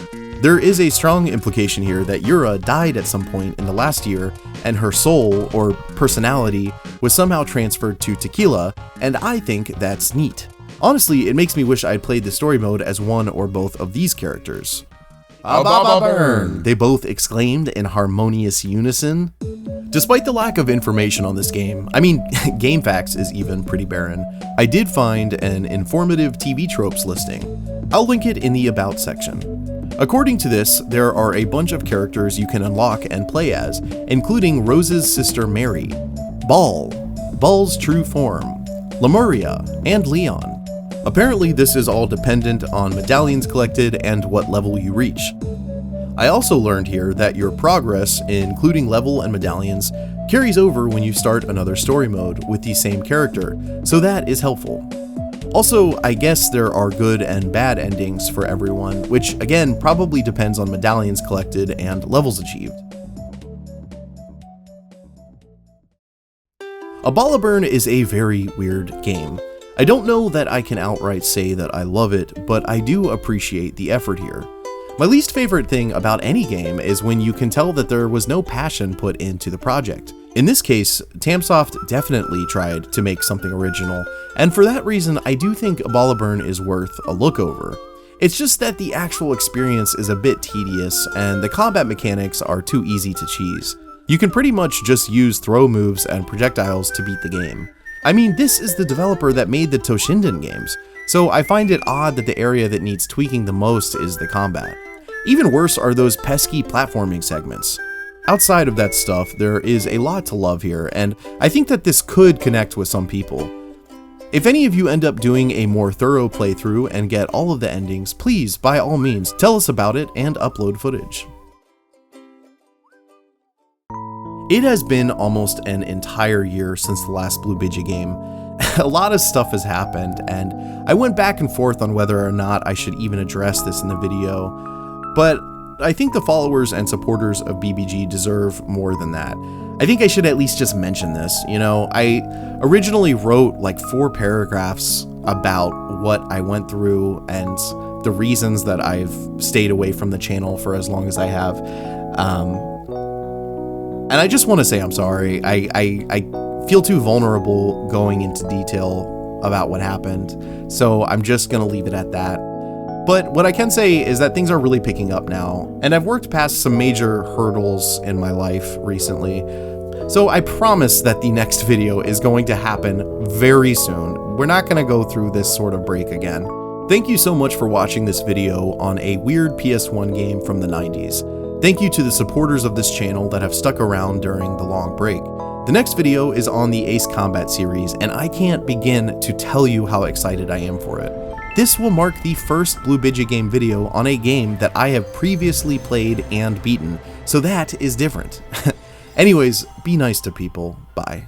Speaker 1: There is a strong implication here that Yura died at some point in the last year, and her soul, or personality, was somehow transferred to Tequila, and I think that's neat. Honestly, it makes me wish I'd played the story mode as one or both of these characters. Abalaburn! They both exclaimed in harmonious unison. Despite the lack of information on this game, I mean, GameFAQs is even pretty barren, I did find an informative TV Tropes listing. I'll link it in the About section. According to this, there are a bunch of characters you can unlock and play as, including Rose's sister Mary, Ball's true form, Lemuria, and Leon. Apparently this is all dependent on medallions collected and what level you reach. I also learned here that your progress, including level and medallions, carries over when you start another story mode with the same character, so that is helpful. Also, I guess there are good and bad endings for everyone, which again probably depends on medallions collected and levels achieved. Abalaburn is a very weird game. I don't know that I can outright say that I love it, but I do appreciate the effort here. My least favorite thing about any game is when you can tell that there was no passion put into the project. In this case, Tamsoft definitely tried to make something original, and for that reason I do think Abalaburn is worth a look over. It's just that the actual experience is a bit tedious, and the combat mechanics are too easy to cheese. You can pretty much just use throw moves and projectiles to beat the game. I mean, this is the developer that made the Toshinden games, so I find it odd that the area that needs tweaking the most is the combat. Even worse are those pesky platforming segments. Outside of that stuff, there is a lot to love here, and I think that this could connect with some people. If any of you end up doing a more thorough playthrough and get all of the endings, please, by all means, tell us about it and upload footage. It has been almost an entire year since the last bluebidyagame. A lot of stuff has happened, and I went back and forth on whether or not I should even address this in the video. But I think the followers and supporters of BBG deserve more than that. I think I should at least just mention this. You know, I originally wrote like 4 paragraphs about what I went through and the reasons that I've stayed away from the channel for as long as I have. And I just want to say I'm sorry. I feel too vulnerable going into detail about what happened, so I'm just gonna leave it at that. But what I can say is that things are really picking up now, and I've worked past some major hurdles in my life recently. So I promise that the next video is going to happen very soon. We're not going to go through this sort of break again. Thank you so much for watching this video on a weird PS1 game from the 90s. Thank you to the supporters of this channel that have stuck around during the long break. The next video is on the Ace Combat series, and I can't begin to tell you how excited I am for it. This will mark the first bluebidyagame video on a game that I have previously played and beaten, so that is different. Anyways, be nice to people. Bye.